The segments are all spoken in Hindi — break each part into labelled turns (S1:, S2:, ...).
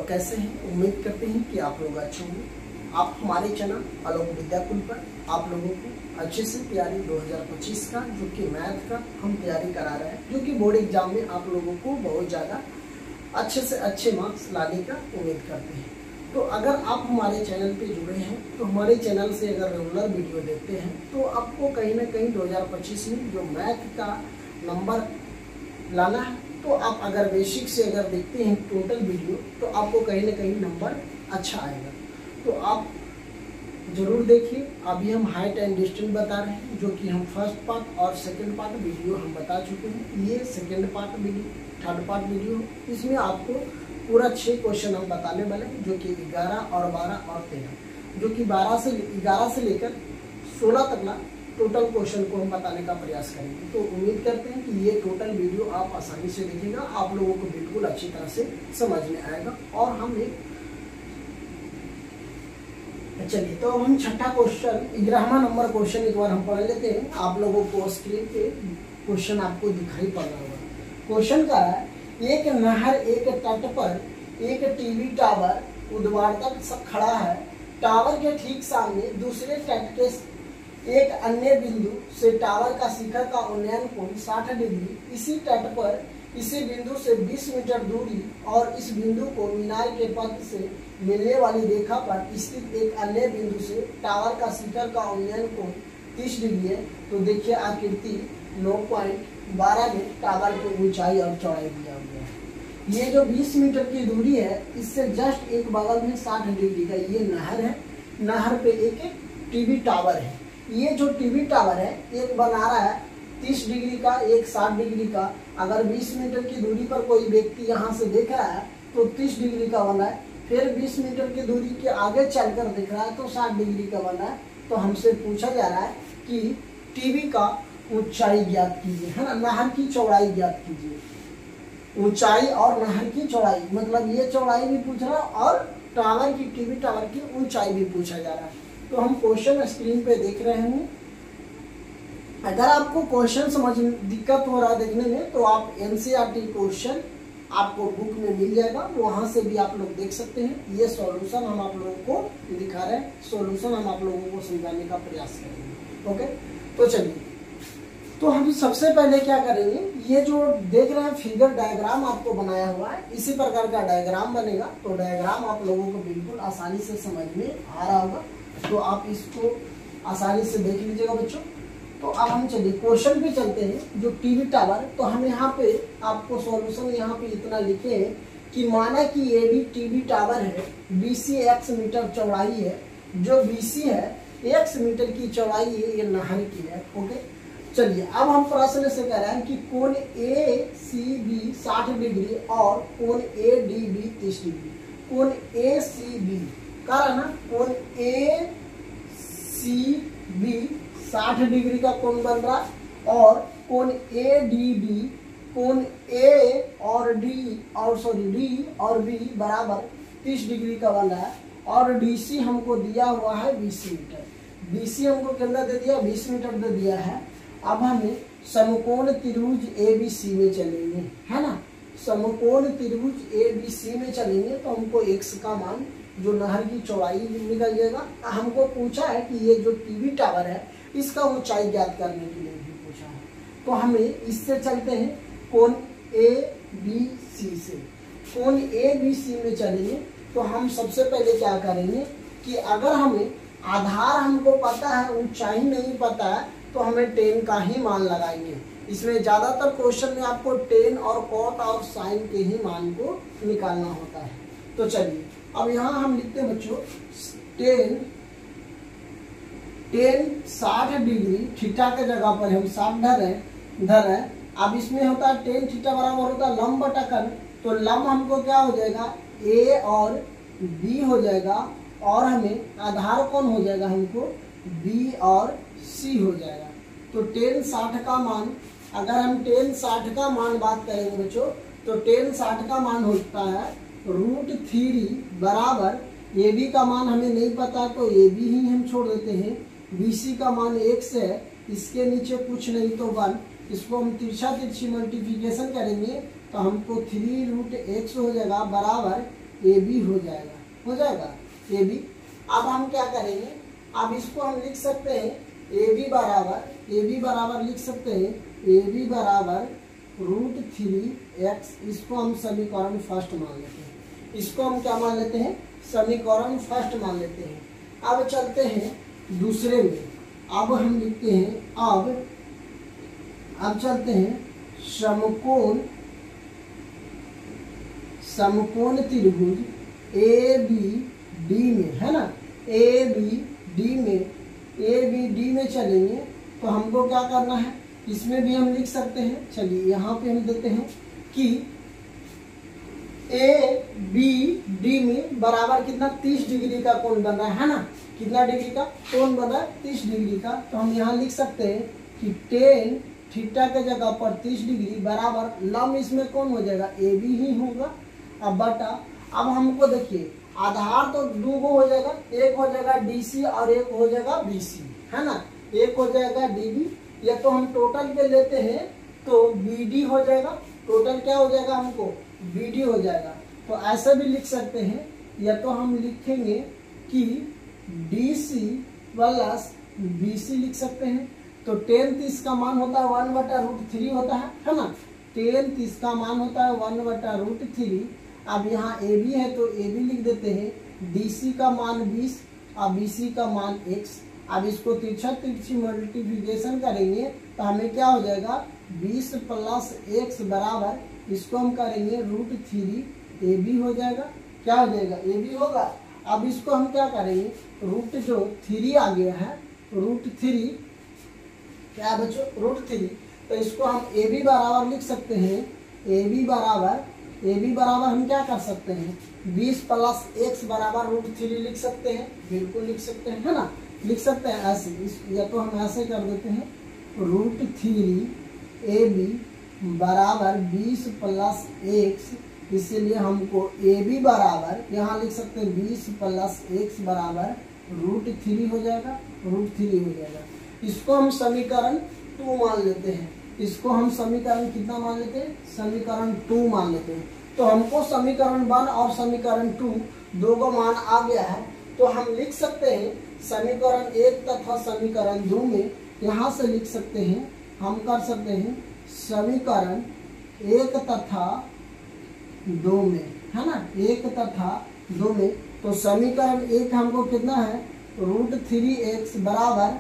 S1: तो कैसे हैं? उम्मीद करते हैं कि आप लोग अच्छे होंगे। आप हमारे चैनल आलोक विद्याकुल पर आप लोगों को अच्छे से तैयारी 2025 का जो कि मैथ का हम तैयारी करा रहे हैं, जो कि बोर्ड एग्जाम में आप लोगों को बहुत ज़्यादा अच्छे से अच्छे मार्क्स लाने का उम्मीद करते हैं। तो अगर आप हमारे चैनल पे जुड़े हैं तो हमारे चैनल से अगर रेगुलर वीडियो देखते हैं तो आपको कहीं ना कहीं 2025 में जो मैथ का नंबर लाना है, तो आप अगर बेसिक से अगर देखते हैं टोटल वीडियो तो आपको कहीं ना कहीं नंबर अच्छा आएगा। तो आप जरूर देखिए। अभी हम हाइट एंड डिस्टेंस बता रहे हैं, जो कि हम फर्स्ट पार्ट और सेकंड पार्ट वीडियो हम बता चुके हैं। ये second part video, third part video, इसमें आपको पूरा 6 क्वेश्चन हम बताने वाले हैं, जो कि 11 और 12 और 13, जो कि 11 से लेकर 16 तक ना टोटल क्वेश्चन को हम बताने का प्रयास करेंगे। तो उम्मीद करते हैं कि ये टोटल वीडियो आप आसानी से देखेगा, आप लोगों को बिल्कुल अच्छी तरह से समझ में आएगा। और हम चलिए तो हम छठा क्वेश्चन, 11वां नंबर क्वेश्चन एक बार हम पढ़ लेते हैं। आप लोगों को स्क्रीन पे क्वेश्चन आपको दिखाई पड़ रहा होगा। क्वेश्चन का है, एक नहर एक तट पर एक टीवी टावर उद्वारतक खड़ा है। टावर के ठीक सामने दूसरे तट के एक अन्य बिंदु से टावर का शिखर का उन्नयन कोण 60 डिग्री, इसी तट पर इसी बिंदु से 20 मीटर दूरी और इस बिंदु को मीनार के पथ से मिलने वाली रेखा पर स्थित एक अन्य बिंदु से टावर का शिखर का उन्नयन कोण 30 डिग्री है। तो देखिए आकृति 9.12 में टावर की ऊंचाई और चौड़ाई दिया हुआ है। ये जो 20 मीटर की दूरी है, इससे जस्ट एक बगल में 60 डिग्री का ये नहर है। नहर पे एक टीवी टावर है। ये जो टीवी टावर है एक बना रहा है 30 डिग्री का, एक 60 डिग्री का। अगर 20 मीटर की दूरी पर कोई व्यक्ति यहाँ से देख रहा है तो 30 डिग्री का बना है। फिर 20 मीटर की दूरी के आगे चलकर देख रहा है तो 60 डिग्री का बना है। तो हमसे पूछा जा रहा है कि टीवी का ऊंचाई ज्ञात कीजिए, है ना, नहर की चौड़ाई ज्ञात कीजिए। ऊंचाई और नहर की चौड़ाई, मतलब ये चौड़ाई भी पूछ रहा है और टावर की, टीवी टावर की ऊंचाई भी पूछा जा रहा है। तो हम क्वेश्चन स्क्रीन पे देख रहे हैं। अगर आपको क्वेश्चन समझ में दिक्कत हो रहा है देखने में, तो आप एनसीईआरटी क्वेश्चन आपको बुक में मिल जाएगा, वहां से भी आप लोग देख सकते हैं। ये सॉल्यूशन हम आप लोगों को दिखा रहे हैं, सॉल्यूशन हम आप लोगों को समझाने का प्रयास करेंगे। ओके, तो चलिए, तो हम सबसे पहले क्या करेंगे, ये जो देख रहे हैं फिगर डायग्राम आपको बनाया हुआ है, इसी प्रकार का डायग्राम बनेगा। तो डायग्राम आप लोगों को बिल्कुल आसानी से समझ में आ रहा होगा, तो आप इसको आसानी से देख लीजिएगा बच्चों। तो अब हम चलिए क्वेश्चन पे चलते हैं। जो टीवी टावर, तो हम यहाँ पे आपको सॉल्यूशन यहाँ पे इतना लिखे हैं कि माना कि ये भी टीवी टावर है, BC x मीटर चौड़ाई है। जो BC है x मीटर की चौड़ाई है, ये नहर की है। ओके, चलिए अब हम प्रश्न से कह रहे हैं कि कोण ACB 60 डिग्री और कोण ADB 30 डिग्री। कोण ACB का है ना, कोण ACB 60 डिग्री का कोण बन रहा है और कोण ADB, कोण A और D और B बराबर 30 डिग्री का बन रहा है। और DC हमको दिया हुआ है 20 मीटर। BC हमको कितना दे दिया, 20 मीटर दे दिया है। अब हमें समकोण त्रिभुज ABC में चलेंगे, है ना। समकोण त्रिभुज ABC में चलेंगे तो हमको x का मान, जो नहर की चौड़ाई निकल जाएगा। हमको पूछा है कि ये जो टीवी टावर है इसका ऊंचाई ज्ञात करने के लिए भी पूछा है। तो हमें इससे चलते हैं कोण ABC से। कोण ABC में चलेंगे तो हम सबसे पहले क्या करेंगे कि अगर हमें आधार हमको पता है, ऊंचाई नहीं पता है, तो हमें tan का ही मान लगाएंगे। इसमें ज्यादातर क्वेश्चन में आपको tan और cot और sin के ही मान को निकालना होता है। तो चलिए अब यहाँ हम लिखते हैं बच्चों tan 60 डिग्री, थीटा के जगह पर हम 60 धर है। अब इसमें होता है tan थीटा बराबर होता है लंब बटा कर्ण। तो लंब हमको क्या हो जाएगा, A और B हो जाएगा, और हमें आधार कौन हो जाएगा, हमको B और C हो जाएगा। तो tan 60 का मान, अगर हम tan 60 का मान बात करेंगे बच्चों, तो tan 60 का मान होता है √3 बराबर, AB का मान हमें नहीं पता तो AB ही हम छोड़ देते हैं। BC का मान x है, इसके नीचे कुछ नहीं तो 1। इसको हम तिरछी मल्टीप्लिकेशन करेंगे तो हमको 3√x हो जाएगा बराबर ए बी हो जाएगा ए बी। अब हम क्या करेंगे, अब इसको हम लिख सकते हैं ए बी बराबर लिख सकते हैं ए बी बराबर √3x। इसको हम समीकरण फर्स्ट मान लेते हैं, इसको हम क्या मान लेते हैं, समीकरण फर्स्ट मान लेते हैं। अब चलते हैं दूसरे में, अब हम लिखते हैं अब चलते हैं समकोण त्रिभुज ए बी डी में, है ना, ए बी डी में चलेंगे तो हमको क्या करना है, इसमें भी हम लिख सकते हैं। चलिए यहाँ पे हम देते हैं कि ए बी डी में बराबर कितना 30 डिग्री का कोण बन रहा है ना, कितना डिग्री का कोण बन रहा है, 30 डिग्री का। तो हम यहाँ लिख सकते हैं कि tan थीटा के जगह पर 30 डिग्री बराबर लंब इसमें कौन हो जाएगा, ए बी ही होगा। अब बटा, अब हमको देखिए आधार तो दो हो जाएगा, एक हो जाएगा डीसी और एक हो जाएगा बीसी, है ना, एक हो जाएगा डीबी, या तो हम टोटल पे लेते हैं तो बीडी हो जाएगा, टोटल क्या हो जाएगा हमको बीडी हो जाएगा। तो ऐसे भी लिख सकते हैं, या तो हम लिखेंगे कि डीसी प्लस बीसी लिख सकते हैं। तो tan 30 का मान होता है 1/√3 होता है ना, tan 30 का मान होता है 1/√3। अब यहाँ ए बी है तो ए बी लिख देते हैं, डीसी का मान 20 और बीसी का मान x। अब इसको तिरछी मल्टीप्लिकेशन करेंगे तो हमें क्या हो जाएगा, 20 + x बराबर, इसको हम करेंगे √3 ए बी हो जाएगा, क्या हो जाएगा, ए बी होगा। अब इसको हम क्या करेंगे, रूट जो 3 आ गया है, √3 क्या बच्चों, √3, तो इसको हम ए बी बराबर लिख सकते हैं, ए बी बराबर हम क्या कर सकते हैं, 20 + x बराबर √3 लिख सकते हैं, बिल्कुल लिख सकते हैं, है ना, लिख सकते हैं ऐसे, या तो हम ऐसे कर देते हैं √3 ए बी बराबर 20 + x, इसीलिए हमको ए बी बराबर यहाँ लिख सकते हैं 20 + x बराबर √3 हो जाएगा, √3 हो जाएगा। इसको हम समीकरण 2 मान लेते हैं, इसको हम समीकरण कितना मान लेते हैं, समीकरण 2 मान लेते हैं। तो हमको समीकरण 1 और समीकरण 2 दो का मान आ गया है, तो हम लिख सकते हैं समीकरण 1 तथा समीकरण 2 में, यहाँ से लिख सकते हैं, हम कर सकते हैं समीकरण 1 तथा 2 में, है ना, 1 तथा 2 में। तो समीकरण 1 हमको कितना है, √3x बराबर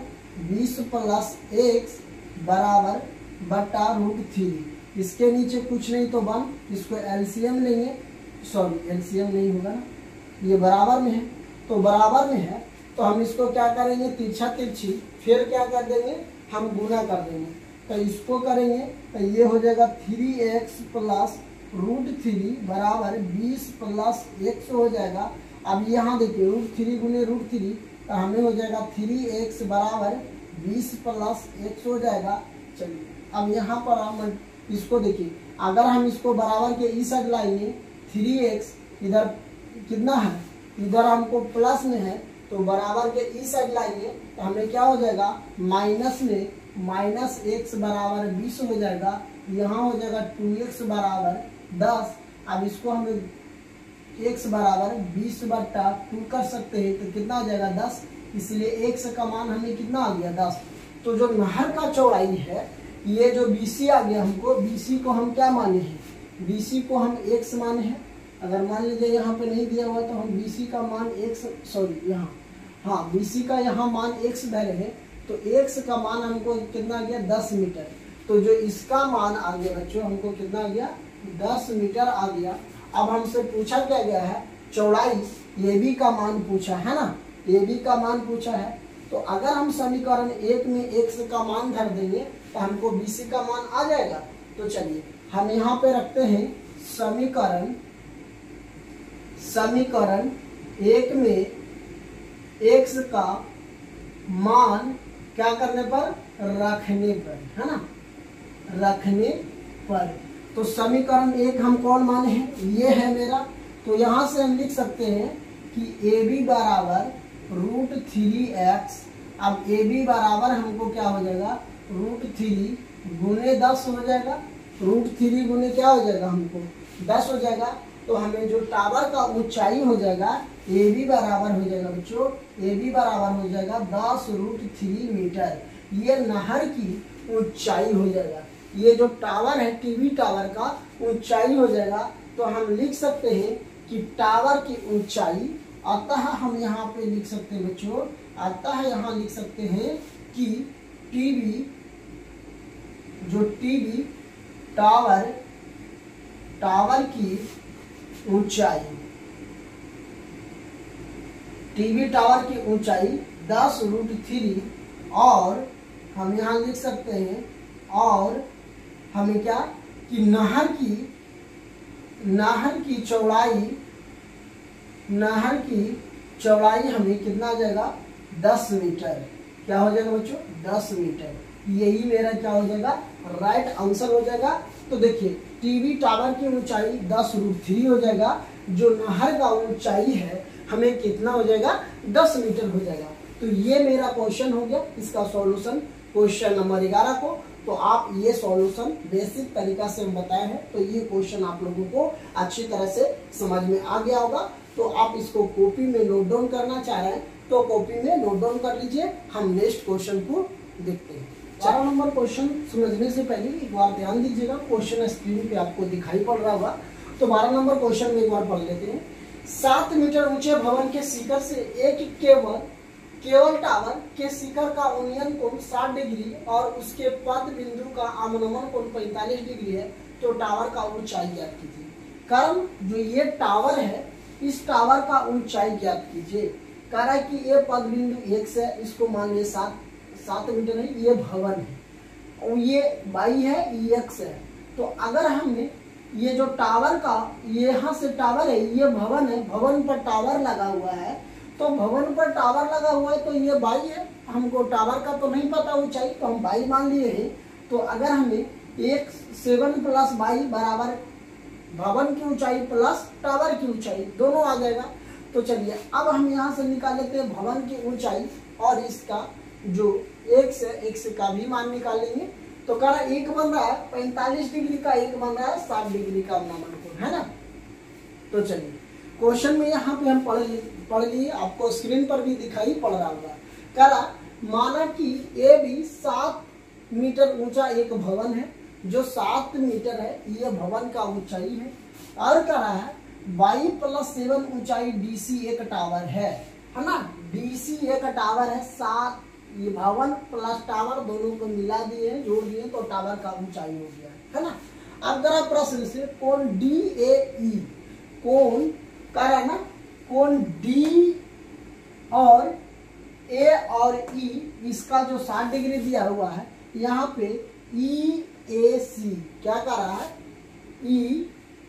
S1: 20 + x बराबर बटा √3, इसके नीचे कुछ नहीं तो 1, इसको एलसीएम लेंगे, सॉरी एलसीएम नहीं होगा ना, ये बराबर में है, तो बराबर में है तो हम इसको क्या करेंगे, तिरछी, फिर क्या कर देंगे, हम गुना कर देंगे। तो इसको करेंगे तो ये हो जाएगा 3x + √3 बराबर 20 + x हो जाएगा। अब यहाँ देखिए √3 गुने √3, तो हमें हो जाएगा 3x बराबर 20 + x हो जाएगा। चलिए अब यहाँ पर हम इसको देखिए, अगर हम इसको बराबर के इस साइड लाएंगे, 3x इधर कितना है, इधर हमको प्लस में है, तो बराबर के इस साइड लाएंगे तो हमें क्या हो जाएगा, माइनस में -x बराबर 20 हो जाएगा, यहाँ हो जाएगा 2x बराबर 10। अब इसको हम x बराबर 20/2 कर सकते हैं, तो कितना हो जाएगा 10, इसलिए x का मान हमें कितना आ गया 10। तो जो नहर का चौड़ाई है, ये जो BC आ गया हमको, BC को हम क्या माने हैं, BC को हम x माने हैं। अगर मान लीजिए यहाँ पे नहीं दिया हुआ तो हम BC का मान x, सॉरी यहाँ, हाँ BC का यहाँ मान x धरे है, तो x का मान हमको कितना आ गया 10 मीटर। तो जो इसका मान आ गया बच्चों, हमको कितना आ गया 10 मीटर आ गया। अब हमसे पूछा क्या गया है, चौड़ाई AB का मान पूछा है ना, AB का मान पूछा है। तो अगर हम समीकरण 1 में x का मान धर देंगे तो हमको BC का मान आ जाएगा। तो चलिए हम यहाँ पे रखते हैं समीकरण 1 में x का मान क्या करने पर, रखने पर, है ना, रखने पर। तो समीकरण 1 हम कौन माने हैं, ये है मेरा। तो यहाँ से हम लिख सकते हैं कि AB बराबर √3x। अब AB बराबर हमको क्या हो जाएगा, √3 गुने 10 हो जाएगा, √3 गुने क्या हो जाएगा हमको 10 हो जाएगा। तो हमें जो टावर का ऊंचाई हो जाएगा ए बी बराबर हो जाएगा बच्चों, ए बी बराबर हो जाएगा 10√3 मीटर। ये नहर की ऊंचाई हो जाएगा। ये जो टावर है टीवी टावर का ऊंचाई हो जाएगा। तो हम लिख सकते हैं कि टावर की ऊंचाई, अतः हम यहाँ पे लिख सकते हैं बच्चों, अतः यहाँ लिख सकते हैं कि टीवी, जो टीवी टावर की ऊंचाई, टीवी टावर की ऊंचाई 10√3, और हम यहाँ लिख सकते हैं, और हमें क्या कि नहर की चौड़ाई हमें कितना आ जाएगा 10 मीटर। क्या हो जाएगा बच्चों 10 मीटर। यही मेरा क्या हो जाएगा राइट आंसर हो जाएगा। तो देखिए टीवी टावर की ऊंचाई 10√3 हो जाएगा, जो नहर का ऊंचाई है हमें कितना हो जाएगा 10 मीटर हो जाएगा। तो ये मेरा क्वेश्चन हो गया, इसका सॉल्यूशन क्वेश्चन नंबर 11 को। तो आप ये सॉल्यूशन बेसिक तरीका से हम बताए हैं, तो ये क्वेश्चन आप लोगों को अच्छी तरह से समझ में आ गया होगा। तो आप इसको कॉपी में नोट डाउन करना चाह रहे हैं तो कॉपी में नोट डाउन कर लीजिए। हम नेक्स्ट क्वेश्चन को देखते हैं। 12 नंबर क्वेश्चन समझने से पहले एक बार ध्यान दीजिएगा, क्वेश्चन स्क्रीन पे आपको दिखाई पड़ रहा होगा। तो 12 नंबर क्वेश्चन में एक बार पढ़ लेते हैं। 7 मीटर ऊंचे भवन के शिखर से एक केवल टावर के शिखर का उन्नयन कोण 60 डिग्री और उसके पद बिंदु का अवनमन कोण 45 डिग्री है, तो टावर का ऊंचाई ज्ञात कीजिए। कारण जो ये टावर है, इस टावर का ऊंचाई ज्ञात कीजिए। कह रहा है कि ये पद बिंदु x है, इसको मान लिया 7 मीटर है, ये भवन है, और ये y है, x है। तो अगर हमने ये जो टावर का, यहाँ से टावर है, ये भवन है, भवन पर टावर लगा हुआ है, तो भवन पर टावर लगा हुआ है तो ये y है। हमको टावर का तो नहीं पता ऊंचाई, तो हम y मान लिए हैं। तो अगर हमें 7 + y बराबर भवन की ऊंचाई प्लस टावर की ऊंचाई दोनों आ जाएगा। तो चलिए अब हम यहाँ से निकाल लेते हैं भवन की ऊंचाई, और इसका जो x है, x का भी मान निकालेंगे। तो कह रहा एक बन रहा है 45 डिग्री का, एक बन रहा है 60 डिग्री का अवनमन कोण, है ना। तो चलिए क्वेश्चन में यहाँ पे हम पढ़ लिए, आपको स्क्रीन पर भी दिखाई पड़ रहा होगा। कह रहा माना कि ए बी 7 मीटर ऊंचा एक भवन है, जो 7 मीटर है, ये भवन का ऊंचाई है। और कह रहा है y + 7 ऊंचाई DC एक टावर है ना। DC एक टावर है, 7 ये भवन प्लस टावर दोनों को मिला दिए, जोड़ दिए, तो टावर का ऊंचाई हो गया, है ना। अब जरा प्रश्न से कोण DAE, कोण कह रहा है ना, कोण D और A और E, इसका जो 60 डिग्री दिया हुआ है, यहाँ पे EAC क्या कर रहा है, E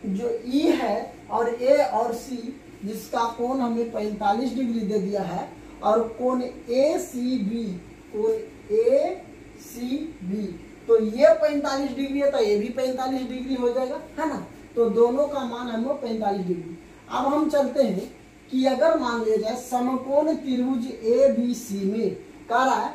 S1: जो E है और A और C जिसका कोण हमें 45 डिग्री दे दिया है, और कोण ACB, कोण ACB, तो ये 45 डिग्री है, तो ये भी 45 डिग्री हो जाएगा, है ना। तो दोनों का मान हमें 45 डिग्री। अब हम चलते हैं कि अगर मान लिया जाए समकोण त्रिभुज ABC में कह रहा है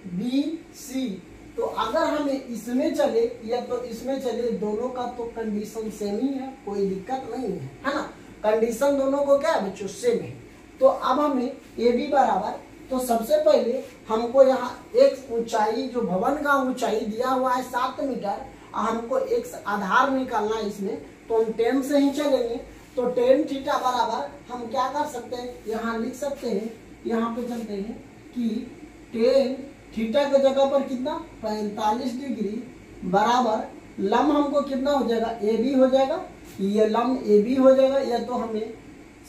S1: ABC, तो अगर हमें इसमें चले या तो इसमें चले, दोनों का तो कंडीशन सेम ही है, कोई दिक्कत नहीं है ना। कंडीशन दोनों को क्या है बच्चों, सेम है। तो अब हमें AB बराबर, तो सबसे पहले हमको यहाँ एक ऊंचाई, जो भवन का ऊंचाई दिया हुआ है 7 मीटर, हमको एक आधार निकालना है इसमें, तो हम 10 से ही चलेंगे। तो tan थीटा बराबर हम क्या कर सकते हैं, यहाँ लिख सकते हैं, यहाँ पे चलते हैं कि tan थीटा के जगह पर कितना 45 डिग्री बराबर लम्ब हमको कितना हो जाएगा, AB हो जाएगा, ये लम्ब AB हो जाएगा, या तो हमें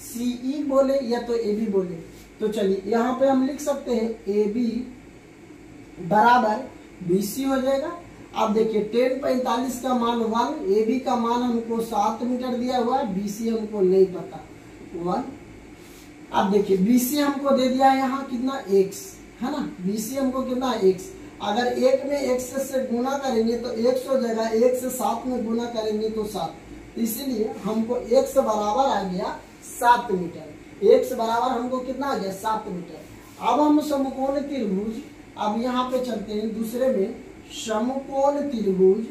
S1: CE बोले या तो AB बोले। तो चलिए यहाँ पे हम लिख सकते हैं AB बराबर BC हो जाएगा। अब देखिए tan 45 का मान 1, AB का मान हमको 7 मीटर दिया हुआ है, BC हमको नहीं पता 1। अब देखिए BC हमको दे दिया है यहाँ कितना x, है ना। BC हमको कितना x, अगर 1 में x से गुना करेंगे तो x हो जाएगा, 1 से 7 में गुना करेंगे तो 7, इसीलिए हमको x बराबर आ गया 7 मीटर। x बराबर हमको कितना आ गया 7 मीटर। अब हम समकोण त्रिभुज, अब यहाँ पे चलते हैं दूसरे में, समकोण त्रिभुज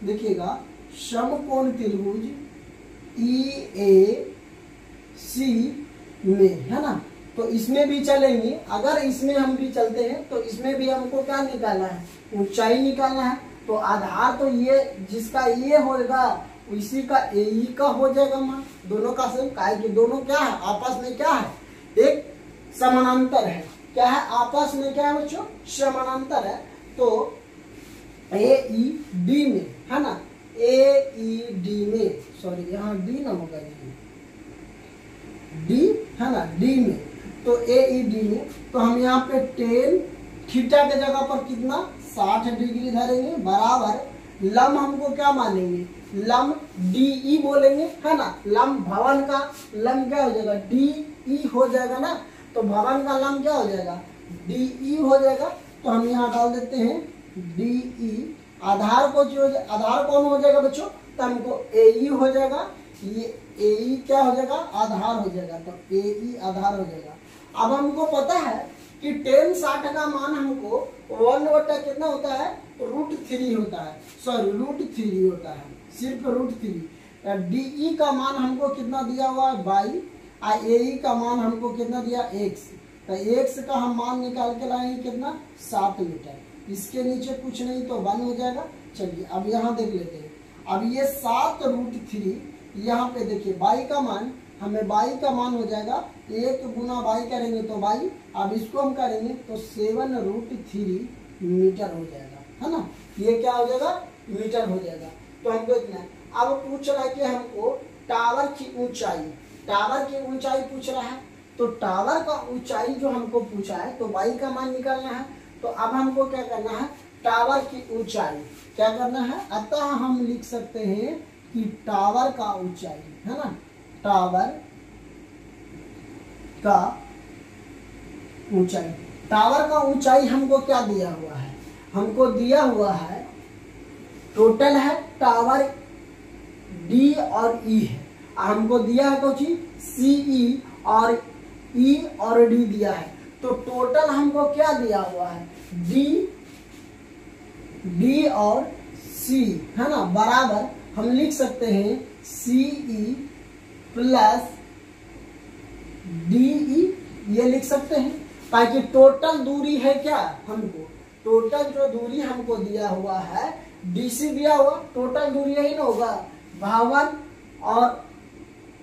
S1: देखिएगा, समकोण त्रिभुज EAC में, है ना। तो इसमें भी चलेंगे, अगर इसमें हम भी चलते हैं तो इसमें भी हमको क्या निकालना है, ऊंचाई निकालना है। तो आधार तो ये जिसका ये होगा इसी का AE का हो जाएगा मान, दोनों का सेम, काहे कि दोनों क्या है आपस में क्या है, एक समानांतर है। क्या है आपस में, क्या है बच्चों, समानांतर है। तो AED में, है ना, AED में, सॉरी यहाँ D ना होगा, D है ना, D में। तो AED में तो हम यहाँ पे टेन थीटा के जगह पर कितना 60 डिग्री धरेंगे, बराबर लम हमको क्या मानेंगे, लम DE बोलेंगे, है ना। लम भवन का लम क्या हो जाएगा, DE हो जाएगा ना। तो भवन का लम क्या हो जाएगा, DE हो जाएगा। तो हम यहाँ डाल देते हैं DE। आधार को जो आधार कौन हो जाएगा बच्चों, तो हमको AE हो जाएगा, ये AE क्या हो जाएगा, आधार हो जाएगा। तो AE आधार हो जाएगा। अब हमको पता है कि टेन 60 का मान हमको 1 कितना होता है, √3 होता है, सॉरी √3 होता है, सिर्फ √3। DE का मान हमको कितना दिया हुआ है 22, और AE का मान हमको कितना दिया x। तो x का हम मान निकाल के लाएंगे कितना 7 मीटर, इसके नीचे कुछ नहीं तो 1 हो जाएगा। चलिए अब यहाँ देख लेते हैं। अब ये 7√3, यहाँ पे देखिए 22 का मान, हमें 22 का मान हो जाएगा 1 गुना 22 करेंगे तो 22। अब इसको हम करेंगे तो 7√3 मीटर हो जाएगा, है ना। ये क्या हो जाएगा, मीटर हो जाएगा। तो हमको इतना है। अब पूछ रहा है कि हमको टावर की ऊंचाई, टावर की ऊंचाई पूछ रहा है। तो टावर का ऊंचाई जो हमको पूछा है, तो 22 का मान निकालना है। तो अब हमको क्या करना है, टावर की ऊंचाई क्या करना है, अतः हम लिख सकते हैं कि टावर का ऊंचाई, है ना, टावर का ऊंचाई। टावर का ऊंचाई हमको क्या दिया हुआ है, हमको दिया हुआ है टोटल है टावर D और E है। हमको दिया है कुछ CE और E और D दिया है। तो टोटल हमको क्या दिया हुआ है, D और C, है ना, बराबर हम लिख सकते हैं CE प्लस DE, ये लिख सकते हैं। ताकि टोटल दूरी है क्या, हमको टोटल जो दूरी हमको दिया हुआ है DC दिया हुआ, टोटल दूरी यही ना होगा भवन और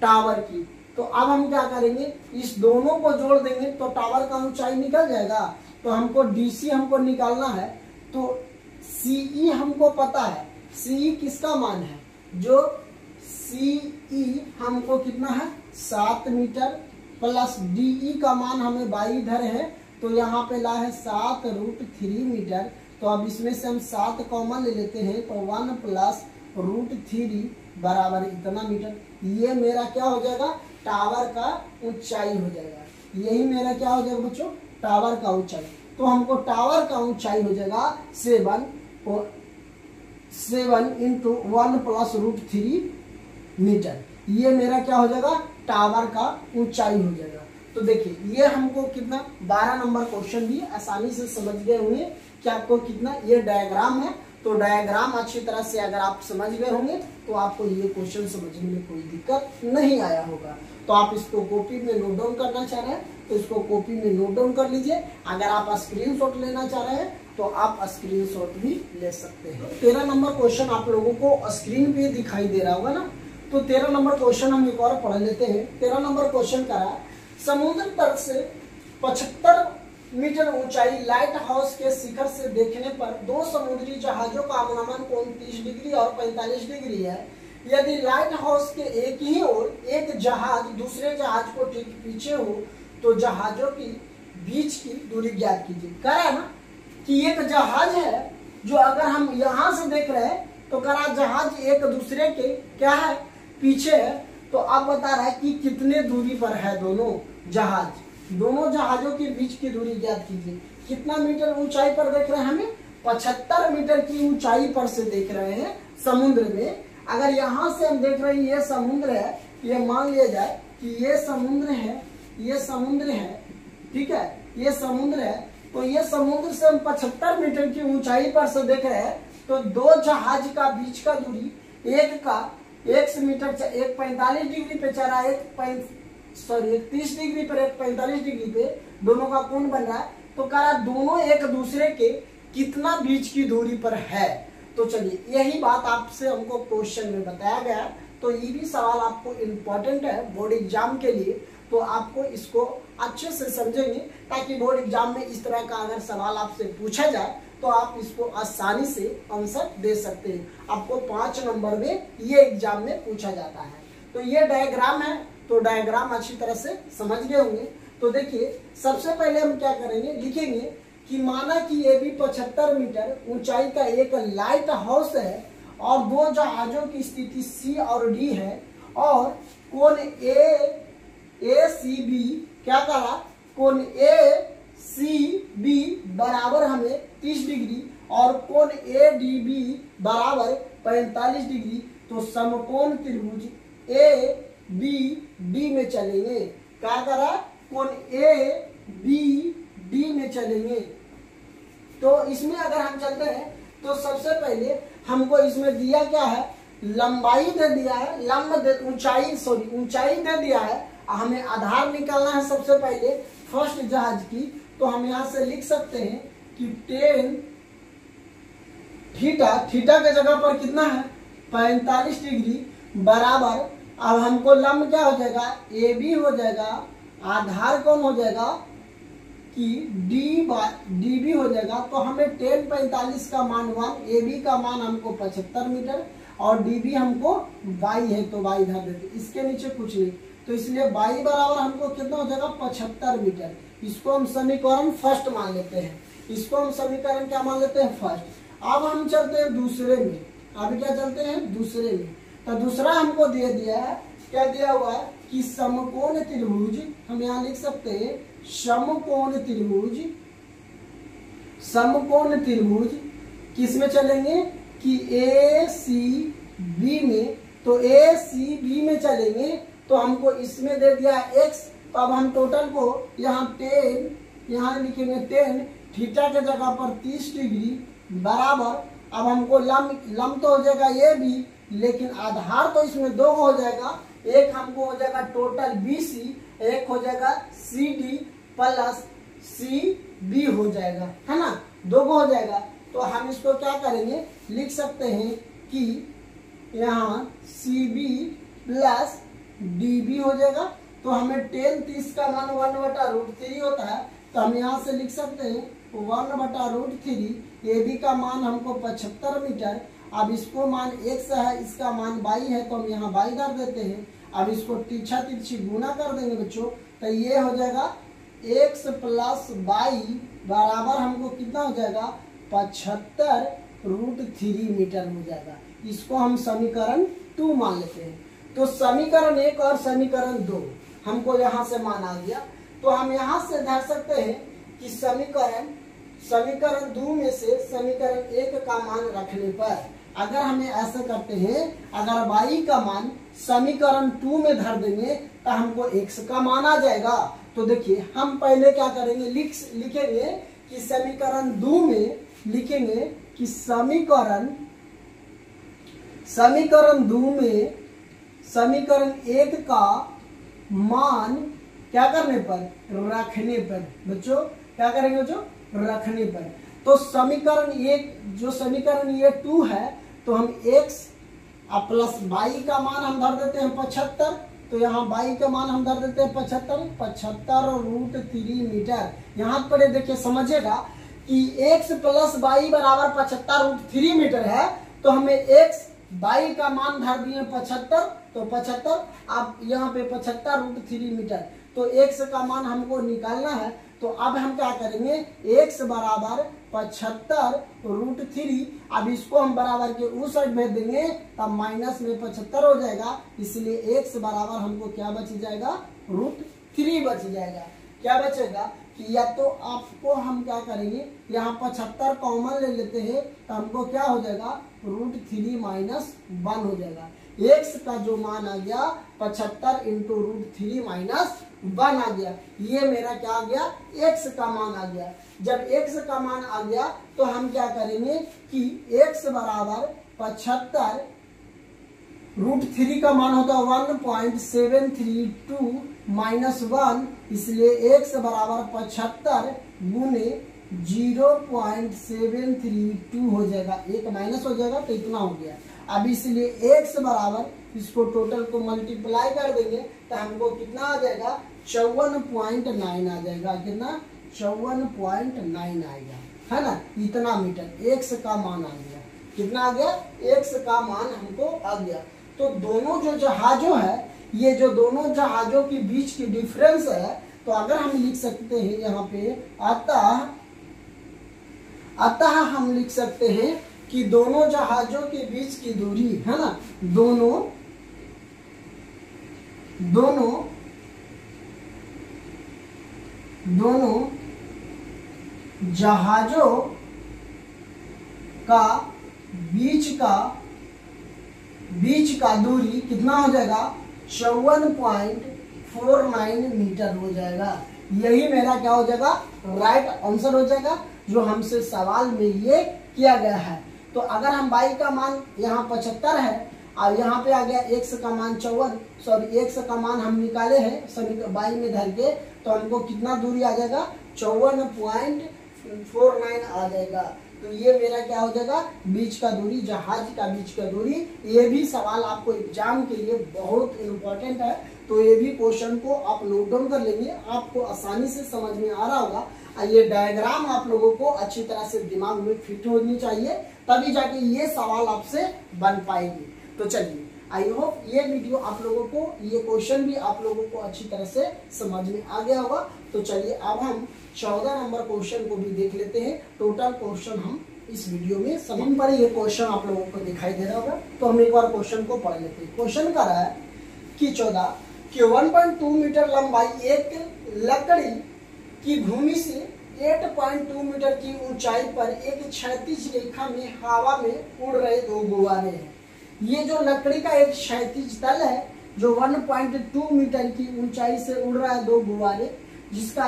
S1: टावर की। तो अब हम क्या करेंगे, इस दोनों को जोड़ देंगे तो टावर का ऊंचाई निकल जाएगा। तो हमको DC हमको निकालना है। तो CE हमको पता है, CE किसका मान है, जो CE हमको कितना है 7 मीटर, प्लस DE का मान हमें 22 धरे हैं। तो यहाँ पे ला है 7√3 मीटर। तो अब इसमें से हम 7 कॉमन ले लेते हैं, तो 1 प्लस √3 बराबर इतना मीटर। ये मेरा क्या हो जाएगा, टावर का ऊंचाई हो जाएगा। यही मेरा क्या हो जाएगा बच्चों, टावर का ऊंचाई। तो हमको टावर का ऊंचाई हो जाएगा 7 इंटू 1 प्लस √3 मीटर। ये मेरा क्या हो जाएगा, टावर का ऊंचाई हो जाएगा। तो देखिए ये हमको कितना 12 नंबर क्वेश्चन भी आसानी से समझ गए होंगे कि आपको कितना, ये डायग्राम है। तो डायग्राम अच्छी तरह से अगर आप समझ गए होंगे तो आपको ये क्वेश्चन समझने में कोई दिक्कत नहीं आया होगा। तो आप इसको कॉपी में नोट डाउन करना चाह रहे हैं तो इसको कॉपी में नोट डाउन कर लीजिए। अगर आप स्क्रीनशॉट लेना चाह रहे हैं तो आप स्क्रीनशॉट भी ले सकते हैं। 13 नंबर क्वेश्चन आप लोगों को स्क्रीन पे दिखाई दे रहा होगा ना। तो 13 नंबर क्वेश्चन हम एक और पढ़ लेते हैं। 13 नंबर क्वेश्चन का है, समुद्र तट से 75 मीटर ऊंचाई लाइट हाउस के शिखर से देखने पर 2 समुद्री जहाजों का अनुमान कोण 30 डिग्री और 45 डिग्री है। यदि लाइट हाउस के एक ही ओर एक जहाज दूसरे जहाज को ठीक पीछे हो तो जहाजों की बीच की दूरी ज्ञात कीजिए। कह रहा है ना कि एक जहाज है जो अगर हम यहाँ से देख रहे हैं तो कह रहा जहाज एक दूसरे के क्या है, पीछे है। तो अब बता रहा है कि कितने दूरी पर है दोनों जहाज, दोनों जहाजों के बीच की दूरी ज्ञात कीजिए। कितना मीटर ऊंचाई पर देख रहे हैं, हमें 75 मीटर की ऊंचाई पर से देख रहे हैं समुद्र में। अगर यहाँ से हम देख रहे हैं ये समुद्र है, ये मान लिया जाए कि ये समुद्र है, ये समुद्र है, ठीक है, ये समुद्र है। तो ये समुद्र से हम 75 मीटर की ऊंचाई पर से देख रहे हैं। तो 2 जहाज का बीच का दूरी, एक का एक मीटर एक 45 डिग्री पे चल रहा है, एक 30 डिग्री पर, एक 45 डिग्री पे, दोनों का कोण बन रहा है। तो कह रहा दोनों एक दूसरे के कितना बीच की दूरी पर है। तो चलिए यही बात आपसे हमको क्वेश्चन में बताया गया। तो ये भी सवाल आपको इम्पोर्टेंट है बोर्ड एग्जाम के लिए, तो आपको इसको अच्छे से समझेंगे ताकि बोर्ड एग्जाम में इस तरह का अगर सवाल आपसे पूछा जाए तो आप इसको आसानी से आंसर दे सकते हैं। आपको 5 नंबर में ये एग्जाम में पूछा जाता है। तो ये डायग्राम है, तो डायग्राम अच्छी तरह से समझ गए होंगे। तो देखिए सबसे पहले हम क्या करेंगे, लिखेंगे कि माना कि ये भी 75 मीटर ऊंचाई का एक लाइट हाउस है और दो जहाजों की स्थिति C और D है और कोण ACB क्या करा, कोण ACB बराबर हमें 30 डिग्री और कोण ADB बराबर 45 डिग्री। तो समकोण त्रिभुज ABD में चलेंगे। क्या करा, कोण ABD में चलेंगे। तो इसमें अगर हम चलते हैं तो सबसे पहले हमको इसमें दिया क्या है, लंबाई दे दिया है, ऊंचाई दे दिया है। हमें आधार निकालना है सबसे पहले फर्स्ट जहाज की। तो हम यहाँ से लिख सकते हैं कि tan थीटा के जगह पर कितना है 45 डिग्री बराबर, अब हमको लंब क्या हो जाएगा AB हो जाएगा, आधार कौन हो जाएगा कि DB हो जाएगा। तो हमें tan 45 का मान 1, AB का मान हमको 75 मीटर और DB हमको y है तो y इधर देते, इसके नीचे कुछ नहीं। तो इसलिए y बराबर हमको कितना हो जाएगा 75 मीटर। इसको हम समीकरण फर्स्ट मान लेते हैं, इसको हम समीकरण क्या मान लेते हैं फर्स्ट। अब हम चलते हैं दूसरे में, अभी क्या चलते हैं दूसरे में। तो दूसरा हमको दे दिया है, क्या दिया हुआ है कि समकोण त्रिभुज, हम यहाँ लिख सकते हैं समकोण त्रिभुज किस में चलेंगे कि ACB में। तो ACB में चलेंगे तो हमको इसमें दे दिया x। तो अब हम टोटल को यहाँ 10, यहाँ लिखेंगे 10, थीटा के जगह पर 30 डिग्री बराबर, अब हमको लंब तो हो जाएगा ये भी, लेकिन आधार तो इसमें 2 हो जाएगा। एक हमको हो जाएगा टोटल BC, एक हो जाएगा CD प्लस CB हो जाएगा, है ना, 2 हो जाएगा। तो हम इसको क्या करेंगे, लिख सकते हैं कि यहाँ CB प्लस DB हो जाएगा। तो हमें tan 30 का मान 1/√3 होता है। तो हम यहाँ से लिख सकते हैं 1/√3। AB का मान हमको 75 मीटर। अब इसको मान x है, इसका मान y है, तो हम यहाँ y कर देते हैं। अब इसको तिरछा तिरछी गुना कर देंगे बच्चों, तो ये हो जाएगा x प्लस y बराबर हमको कितना हो जाएगा 75√3 मीटर हो जाएगा। इसको हम समीकरण 2 मान लेते हैं। तो समीकरण 1 और समीकरण 2 हमको यहाँ से मान आ गया। तो हम यहाँ से धर सकते हैं कि समीकरण 2 में से समीकरण 1 का मान रखने पर, अगर हमें ऐसे करते हैं, अगर y का मान समीकरण 2 में धर देंगे तो हमको x का मान आ जाएगा। तो देखिए हम पहले क्या करेंगे, लिखेंगे कि समीकरण 2 में लिखेंगे कि समीकरण 2 में समीकरण 1 का मान क्या करने पर, रखने पर। बच्चों क्या करेंगे बच्चों, रखने पर। तो समीकरण 1 जो समीकरण ये 2 है, तो हम x प्लस y का मान हम धर देते हैं 75। तो यहाँ y का मान हम धर देते हैं 75/√3 मीटर। यहाँ पर देखिए समझिएगा कि x प्लस y बराबर 75√3 मीटर है। तो हमें x y का मान धर दिए 75, तो 75, अब यहाँ पे 75√3 मीटर। तो x का मान हमको निकालना है। तो अब हम क्या करेंगे, x बराबर 75√3। अब इसको हम बराबर के उस साइड भेज देंगे, तब माइनस में 75 हो जाएगा। इसलिए x बराबर हमको क्या बच जाएगा, √3 बच जाएगा। क्या बचेगा कि या तो आपको हम क्या करेंगे, यहाँ 75 कॉमन ले लेते हैं, तो हमको क्या हो जाएगा √3 माइनस 1 हो जाएगा। x का जो मान आ गया 75 × √3 माइनस 1 आ गया। ये मेरा क्या आ गया, x का मान आ गया। जब x का मान आ गया तो हम क्या करेंगे कि x बराबर 75 √3 का मान होता है 1.732 माइनस 1, इसलिए x बराबर 75 गुने 0.732 हो जाएगा, एक माइनस हो जाएगा तो इतना हो गया। अब इसलिए x बराबर, इसको टोटल को मल्टीप्लाई कर देंगे तो हमको कितना आ जाएगा, 54.9 आ जाएगा। कितना, 54.9 आएगा, है ना। इतना मीटर x का मान आ गया। कितना आ गया, x का मान हमको आ गया। तो दोनों जो जहाजों है, ये जो दोनों जहाजों के बीच की डिफरेंस है, तो अगर हम लिख सकते हैं यहाँ पे अतः हम लिख सकते हैं कि दोनों जहाजों के बीच की दूरी, है ना, दोनों जहाजों का बीच का दूरी कितना हो जाएगा, 54.49 मीटर हो जाएगा। यही मेरा क्या हो जाएगा, राइट आंसर हो जाएगा, जो हमसे सवाल में ये किया गया है। तो अगर हम y का मान यहाँ 75 है और यहाँ पे आ गया x का मान 54, सॉरी x का मान हम निकाले हैं सभी y में धर के, तो हमको कितना दूरी आ जाएगा, 54.49 आ जाएगा। तो ये मेरा क्या हो जाएगा, बीच का दूरी, जहाज का बीच का दूरी। ये भी सवाल आपको एग्जाम के लिए बहुत इम्पोर्टेंट है, तो ये भी क्वेश्चन को आप नोट डाउन कर लेंगे, आपको आसानी से समझ में आ रहा होगा। ये डायग्राम आप लोगों को अच्छी तरह से दिमाग में फिट होनी चाहिए, तभी जाके ये सवाल आपसे बन पाएगी। तो चलिए, आई होप ये वीडियो आप लोगों को, ये क्वेश्चन भी आप लोगों को अच्छी तरह से समझ में आ गया होगा। तो चलिए अब हम 14 नंबर क्वेश्चन को भी देख लेते हैं। टोटल क्वेश्चन हम इस वीडियो में सभी पर ये क्वेश्चन आप लोगों को दिखाई दे रहा होगा, तो हम एक बार क्वेश्चन को पढ़ लेते हैं। क्वेश्चन कर रहा है कि 1.2 मीटर लंबाई एक लकड़ी की भूमि से 8.2 मीटर की ऊंचाई पर एक क्षैतिज रेखा में हवा में उड़ रहे दो गुब्बारे हैं। ये जो लकड़ी का एक क्षैतिज तल है, जो 1.2 मीटर की ऊंचाई से उड़ रहा है दो गुब्बारे, जिसका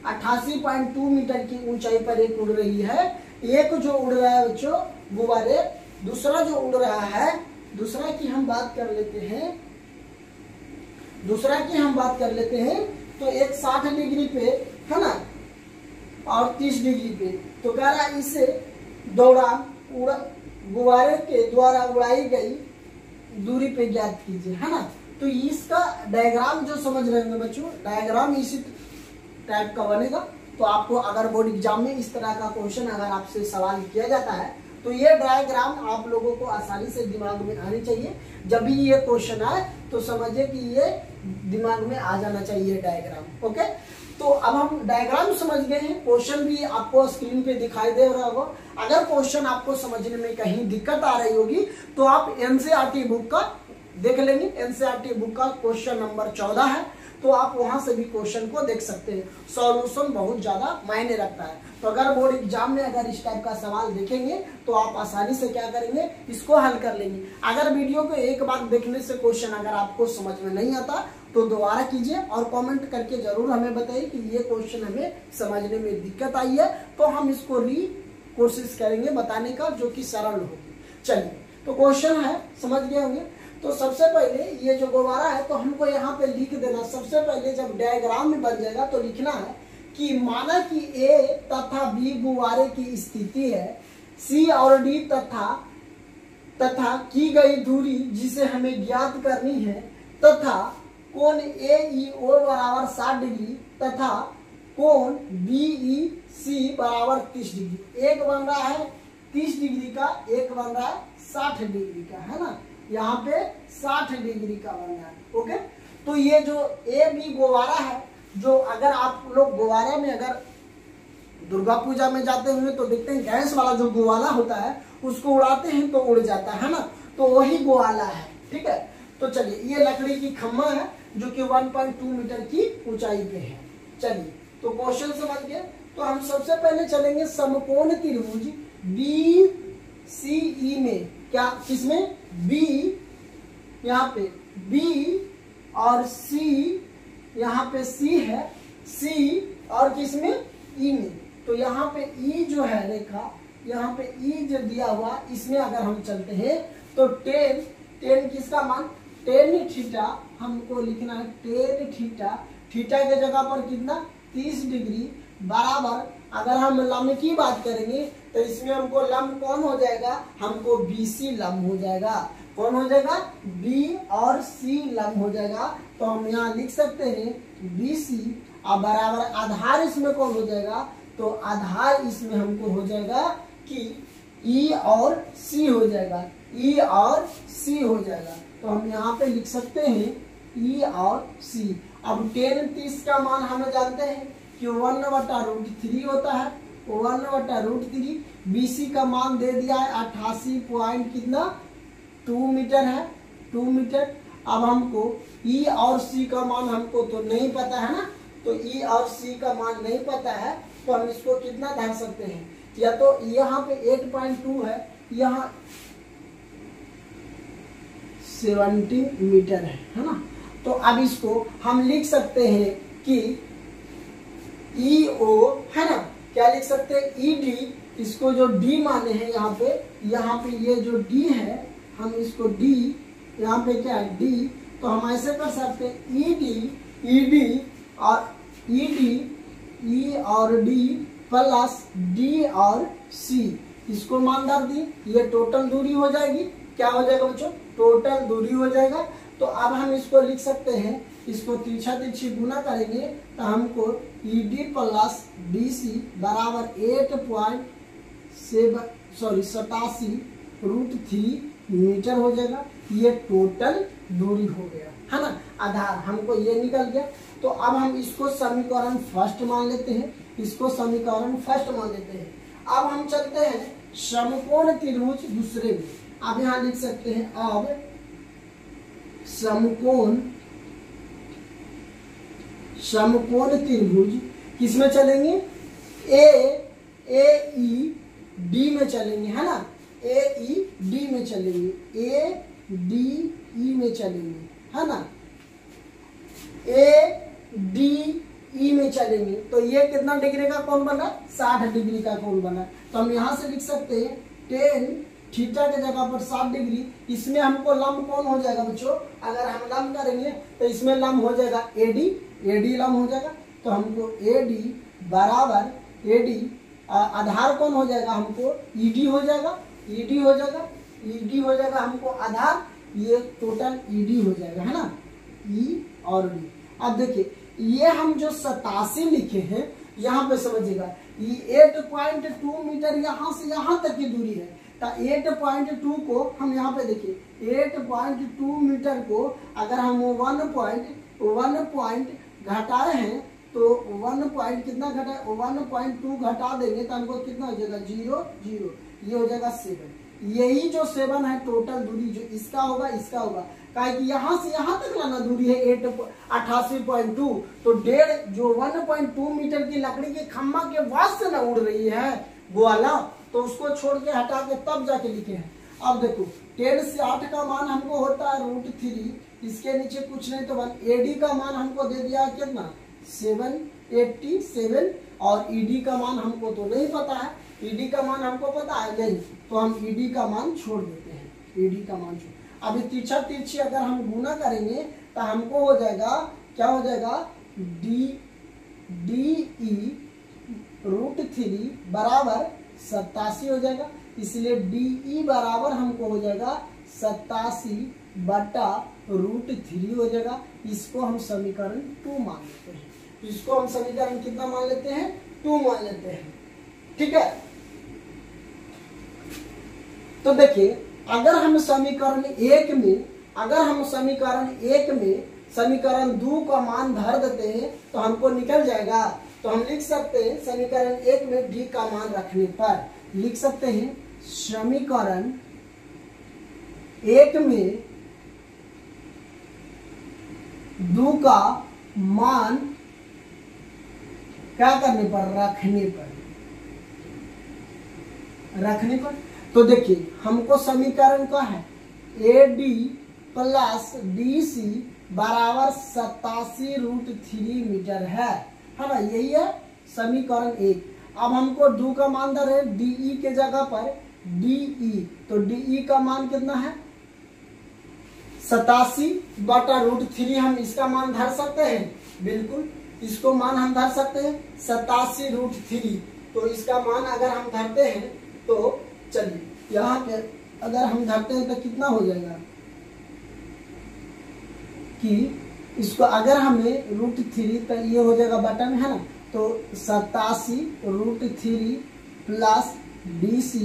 S1: 88.2 मीटर की ऊंचाई पर एक उड़ रही है। एक जो उड़ रहा है बच्चों गुब्बारे, दूसरा जो उड़ रहा है, दूसरा की हम बात कर लेते हैं, तो एक 60 डिग्री पे है ना, और 30 डिग्री पे। तो कह रहा है इसे दौरान गुब्बारे के द्वारा उड़ाई गई दूरी पे ज्ञात कीजिए, है ना। तो इसका डायग्राम जो समझ रहे होंगे बच्चों, डायग्राम इसी टाइप का बनेगा। तो आपको अगर बोर्ड एग्जाम में इस तरह का क्वेश्चन अगर आपसे सवाल किया जाता है, तो ये डायग्राम आप लोगों को आसानी से दिमाग में आनी चाहिए। जब भी ये क्वेश्चन आए तो समझिए कि ये दिमाग में आ जाना चाहिए डायग्राम। ओके, तो अब हम डायग्राम समझ गए हैं, क्वेश्चन भी आपको स्क्रीन पे दिखाई दे रहा होगा। अगर क्वेश्चन आपको समझने में कहीं दिक्कत आ रही होगी तो आप एनसीईआरटी बुक का देख लेंगे। एनसीईआरटी बुक का क्वेश्चन नंबर 14 है, तो आप वहां से भी क्वेश्चन को देख सकते हैं। सॉल्यूशन बहुत ज्यादा मायने रखता है। तो अगर बोर्ड एग्जाम में अगर इस टाइप का सवाल देखेंगे तो आप आसानी से क्या करेंगे, इसको हल कर लेंगे। अगर वीडियो को एक बार देखने से क्वेश्चन अगर आपको समझ में नहीं आता तो दोबारा कीजिए और कमेंट करके जरूर हमें बताइए कि ये क्वेश्चन हमें समझने में दिक्कत आई है, तो हम इसको कोशिश करेंगे बताने का, जो कि सरल होगी। चलिए, तो क्वेश्चन है, समझ गए होंगे। तो सबसे पहले ये जो गुब्बारा है, तो हमको यहाँ पे लिख देना। सबसे पहले जब डायग्राम में बन जाएगा तो लिखना है कि माना कि ए तथा बी गुब्बारे की स्थिति है, सी और डी तथा की गई दूरी जिसे हमें ज्ञात करनी है, तथा कोण AEO बराबर 60 डिग्री तथा कोण BEC बराबर 30 डिग्री। एक बन रहा है 30 डिग्री का, एक बन रहा है 60 डिग्री का, है ना। यहाँ पे 60 डिग्री का बन रहा है। ओके, तो ये जो AB गुब्बारा है, जो अगर आप लोग गुब्बारा में अगर दुर्गा पूजा में जाते हुए तो देखते हैं गैस वाला जो गुब्बारा होता है उसको उड़ाते हैं तो उड़ जाता है ना, तो वही गुब्बारा है। ठीक है, तो चलिए, ये लकड़ी की खम्मा है जो कि 1.2 मीटर की ऊंचाई पे है। चलिए, तो क्वेश्चन समझ गए। तो हम सबसे पहले चलेंगे समकोण त्रिभुज BCE में, क्या किसमें, B, यहाँ पे B और C, यहाँ पे C है, C और किसमें, E में। तो यहाँ पे E जो है रेखा, यहाँ पे E जो दिया हुआ, इसमें अगर हम चलते हैं तो 10 टेन किसका मान, टेन थीटा हमको लिखना है, टेन थीटा, थीटा के जगह पर कितना 30 डिग्री बराबर, अगर हम लंब की बात करेंगे तो इसमें हमको लंब कौन हो जाएगा, हमको BC लंब हो जाएगा, कौन हो जाएगा, B और C लंब हो जाएगा। तो हम यहाँ लिख सकते हैं BC और बराबर आधार इसमें कौन हो जाएगा, तो आधार इसमें हमको हो जाएगा कि E और C हो जाएगा, E और C हो जाएगा। तो हम यहाँ पे लिख सकते हैं E और C। अब टेन 30 का मान हमें जानते हैं कि 1/√3 होता है, 1/√3। BC का मान दे दिया है 88 पॉइंट कितना 2 मीटर है, 2 मीटर। अब हमको E और C का मान हमको तो नहीं पता है ना, तो E और C का मान नहीं पता है, तो हम इसको कितना धर सकते हैं, या तो यहाँ पे 8.2 है, यहाँ 70 मीटर है ना। तो अब इसको हम लिख सकते हैं कि EO है ना, क्या लिख सकते हैं, ED, इसको जो D माने हैं यहाँ पे ये जो D है, हम इसको D, यहाँ पे क्या है D, तो हम ऐसे कर सकते हैं ED और E और D प्लस D और C, इसको मान दर दी, ये टोटल दूरी हो जाएगी, क्या हो जाएगा बच्चों, टोटल दूरी हो जाएगा। तो अब हम इसको लिख सकते हैं, इसको तिरछा तिरछी गुना करेंगे तो हमको ED प्लस DC बराबर 87.3 मीटर हो जाएगा। ये टोटल दूरी हो गया है ना, आधार हमको ये निकल गया। तो अब हम इसको समीकरण फर्स्ट मान लेते हैं, इसको समीकरण फर्स्ट मान लेते हैं। अब हम चलते हैं समकोण त्रिभुज दूसरे में। अब यहाँ लिख सकते हैं, अब समकोण त्रिभुज किसमें चलेंगे, AED में चलेंगे है ना, AED में चलेंगे, ADE में चलेंगे है ना, ADE में चलेंगे। तो ये कितना डिग्री का कोण बना, 60 डिग्री का कोण बना। तो हम यहाँ से लिख सकते हैं टेन थीटा के जगह पर 60 डिग्री। इसमें हमको लंब कौन हो जाएगा बच्चों, अगर हम लंब करेंगे तो इसमें लंब हो जाएगा AD लंब हो जाएगा। तो हमको AD बराबर AD आधार कौन हो जाएगा, हमको ED हो जाएगा, ED हो जाएगा हमको आधार, ये टोटल ED हो जाएगा है ना, E और D। अब देखिए ये हम जो 87 लिखे हैं, यहाँ पे समझिएगा, ये 8.2 मीटर यहाँ से यहाँ तक की दूरी है। तो 8.2 को हम यहाँ पे देखिए 8.2 मीटर को अगर हम 1 पॉइंट घटा रहे हैं तो 1 पॉइंट कितना घटा, 1.2 घटा देंगे तो हमको कितना हो जाएगा 0 0, ये हो जाएगा 7। यही जो 7 है टोटल दूरी, जो इसका होगा इसका होगा, काहे कि यहाँ से यहाँ तक लाना दूरी है 88.2। तो डेढ़ जो 1.2 मीटर की लकड़ी के खम्मा के बाद से ना उड़ रही है ग्वाला, तो उसको छोड़ के हटा के तब जाके लिखे हैं। अब देखो 10 से 8 का मान हमको होता है √3, इसके नीचे कुछ नहीं तो AD का मान हमको दे दिया कितना 787, और ED का मान हमको तो नहीं पता है, ED का मान हमको पता है नहीं, तो हम ED का मान छोड़ देते हैं, ED का मान छोड़। अभी तिरछा तिरछी अगर हम गुना करेंगे तो हमको हो जाएगा, क्या हो जाएगा, DE √3 बराबर 87 हो जाएगा। इसलिए DE बराबर हमको हो जाएगा 87/√3 हो जाएगा। इसको हम समीकरण 2 मान लेते हैं, इसको हम समीकरण कितना मान लेते हैं, 2 मान लेते हैं, ठीक है। तो देखिए अगर हम समीकरण 1 में समीकरण 2 का मान धर देते हैं तो हमको निकल जाएगा। तो हम लिख सकते हैं समीकरण 1 में D का मान रखने पर लिख सकते हैं समीकरण 1 में 2 का मान क्या करने पर, रखने पर। तो देखिए हमको समीकरण का है AD प्लस DC बराबर 87√3 मीटर है ना, यही है समीकरण 1। अब हमको 2 का मान दर है DE के जगह पर DE, तो DE का मान कितना है 87/√3 हम इसका मान धर सकते हैं, बिल्कुल इसको मान हम धर सकते हैं 87√3। तो इसका मान अगर हम धरते हैं तो चलिए यहाँ पे अगर हम धरते हैं तो कितना हो जाएगा कि इसको अगर हमें √3 तो ये हो जाएगा बटा में, है ना, तो 87√3 प्लस DC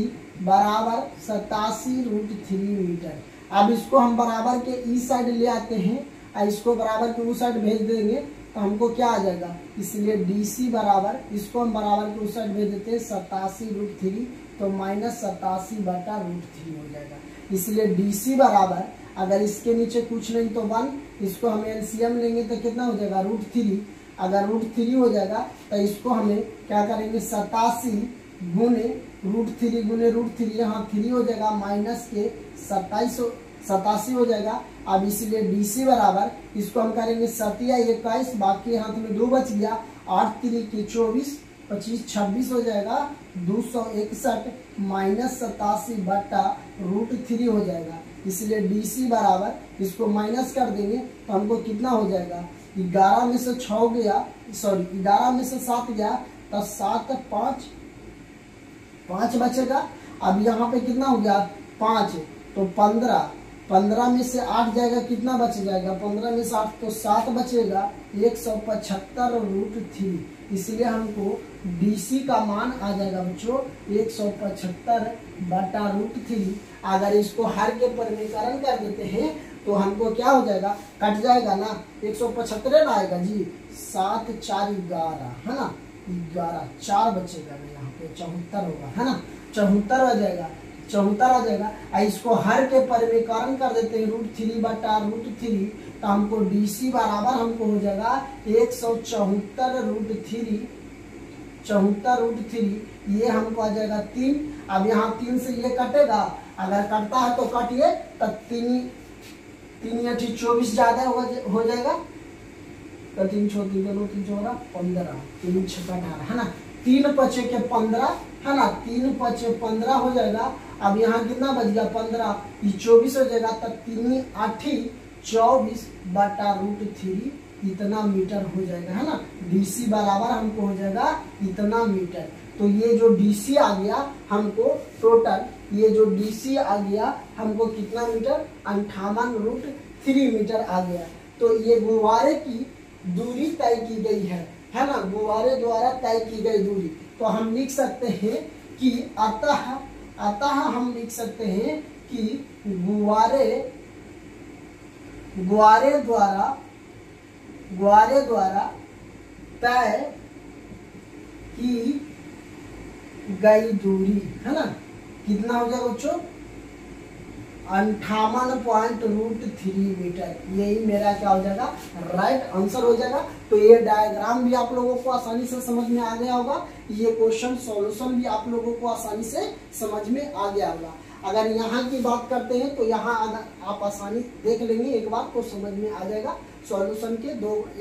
S1: बराबर 87√3 मीटर। अब इसको हम बराबर के इस साइड ले आते हैं और इसको बराबर के उस साइड भेज देंगे तो हमको क्या आ जाएगा, इसलिए DC बराबर, इसको हम बराबर के उस साइड भेज देते हैं 87√3 तो -87/√3 हो जाएगा। इसलिए DC बराबर, अगर इसके नीचे कुछ नहीं तो 1, इसको हम LCM लेंगे तो कितना हो जाएगा √3। अगर √3 हो जाएगा तो इसको हमें क्या करेंगे 87 गुने √3 यहाँ 3 हो जाएगा माइनस के 87 हो जाएगा। अब इसलिए DC बराबर, इसको हम करेंगे 7 या 21, बाकी हाथ में 2 बच गया, 8 3 के 24, 25 26 हो जाएगा 261 माइनस 87/√3 हो जाएगा। इसलिए DC बराबर, इसको माइनस कर देंगे तो हमको कितना हो जाएगा, 11 में से 6 गया, सॉरी 11 में से 7 गया तो 7 5 बचेगा। अब यहाँ पे कितना हो गया 5, तो 15 में से 8 जाएगा, कितना बच जाएगा 15 में से 8 तो 7 बचेगा 175/√3। इसलिए हमको DC का मान आ जाएगा बच्चों 175/√3। अगर इसको हर के परिमीकरण कर देते हैं तो हमको क्या हो जाएगा, कट जाएगा ना, 175 ना आएगा जी, 7 4 11, है ना, 11 4 बचेगा ना, यहाँ पे 74 होगा, है ना, 74 आ जाएगा, 74 आ जाएगा। इसको हर के परिमीकरण कर देते हैं √3/√3 तो हमको DC बराबर हमको हो जाएगा 174√3, ये हमको आ जाएगा 3। अब यहाँ 3 से ये कटेगा, अगर कटता है तो काटिए, तो 3 या 24 ज्यादा हो जाएगा, तो 3 छोटी 2 3 14 15, 3 6 18, है ना, 3 5 के 15, है ना, 3 5 15 हो जाएगा। अब यहाँ कितना बच गया 15, ये 24 हो जाएगा, तब 3 8 24/√3 इतना मीटर हो जाएगा, है ना। DC बराबर हमको हो जाएगा इतना मीटर। तो ये जो DC आ गया हमको टोटल, ये जो DC आ गया हमको कितना मीटर, 58√3 मीटर आ गया। तो ये गुब्बारे की दूरी तय की गई है ना, गुब्बारे द्वारा तय की गई दूरी। तो हम लिख सकते हैं कि अतः हम लिख सकते हैं कि गुब्बारे द्वारा तय की गई दूरी, है ना, कितना हो जाएगा बच्चों 58.√3 मीटर। यही मेरा क्या हो जाएगा, राइट आंसर हो जाएगा। तो ये डायग्राम भी आप लोगों को आसानी से समझ में आ गया होगा, ये क्वेश्चन सॉल्यूशन भी आप लोगों को आसानी से समझ में आ गया होगा। अगर यहाँ की बात करते हैं तो यहाँ अगर आप आसानी देख लेंगे एक बार तो समझ में आ जाएगा। सॉल्यूशन के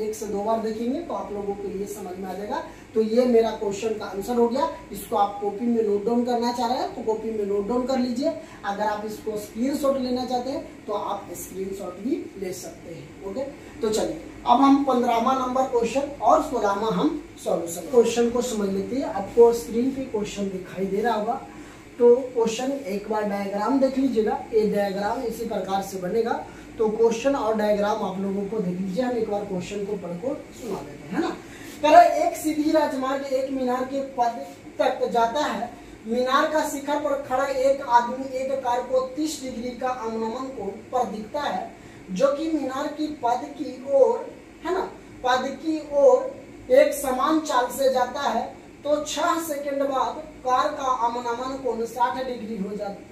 S1: 1 से 2 बार देखेंगे तो आप लोगों के लिए समझ में आ जाएगा। तो ये मेरा क्वेश्चन का आंसर हो गया। इसको आप कॉपी में नोट डाउन करना चाह रहे हैं तो कॉपी में नोट डाउन कर लीजिए। अगर आप इसको स्क्रीनशॉट लेना चाहते हैं तो आप स्क्रीनशॉट भी ले सकते हैं। ओके, तो चलिए अब हम 15वां नंबर क्वेश्चन और 16वां हम सॉल्यूशन क्वेश्चन को समझ लेते हैं। आपको स्क्रीन पे क्वेश्चन दिखाई दे रहा होगा। तो क्वेश्चन एक बार डायग्राम देख लीजिएगा। ये डायग्राम इसी प्रकार से बनेगा। तो क्वेश्चन और डायग्राम आप लोगों को देख लीजिए। हम एक बार क्वेश्चन को पढ़कर सुना देते हैं ना। कह एक सीधी राजमार्ग एक मीनार के पद तक जाता है। मीनार का शिखर पर खड़ा एक आदमी एक कार को 30 डिग्री का अवनमन कोण पर दिखता है, जो कि मीनार की पद की ओर, है ना, पद की ओर एक समान चाल से जाता है। तो 6 सेकंड बाद कार का अवनमन कोण 60 डिग्री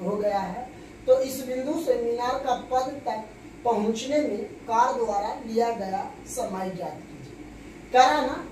S1: हो गया है। तो इस बिंदु से मीनार का पद तक पहुंचने में कार द्वारा लिया गया समय ज्ञात कीजिए। कह रहा है ना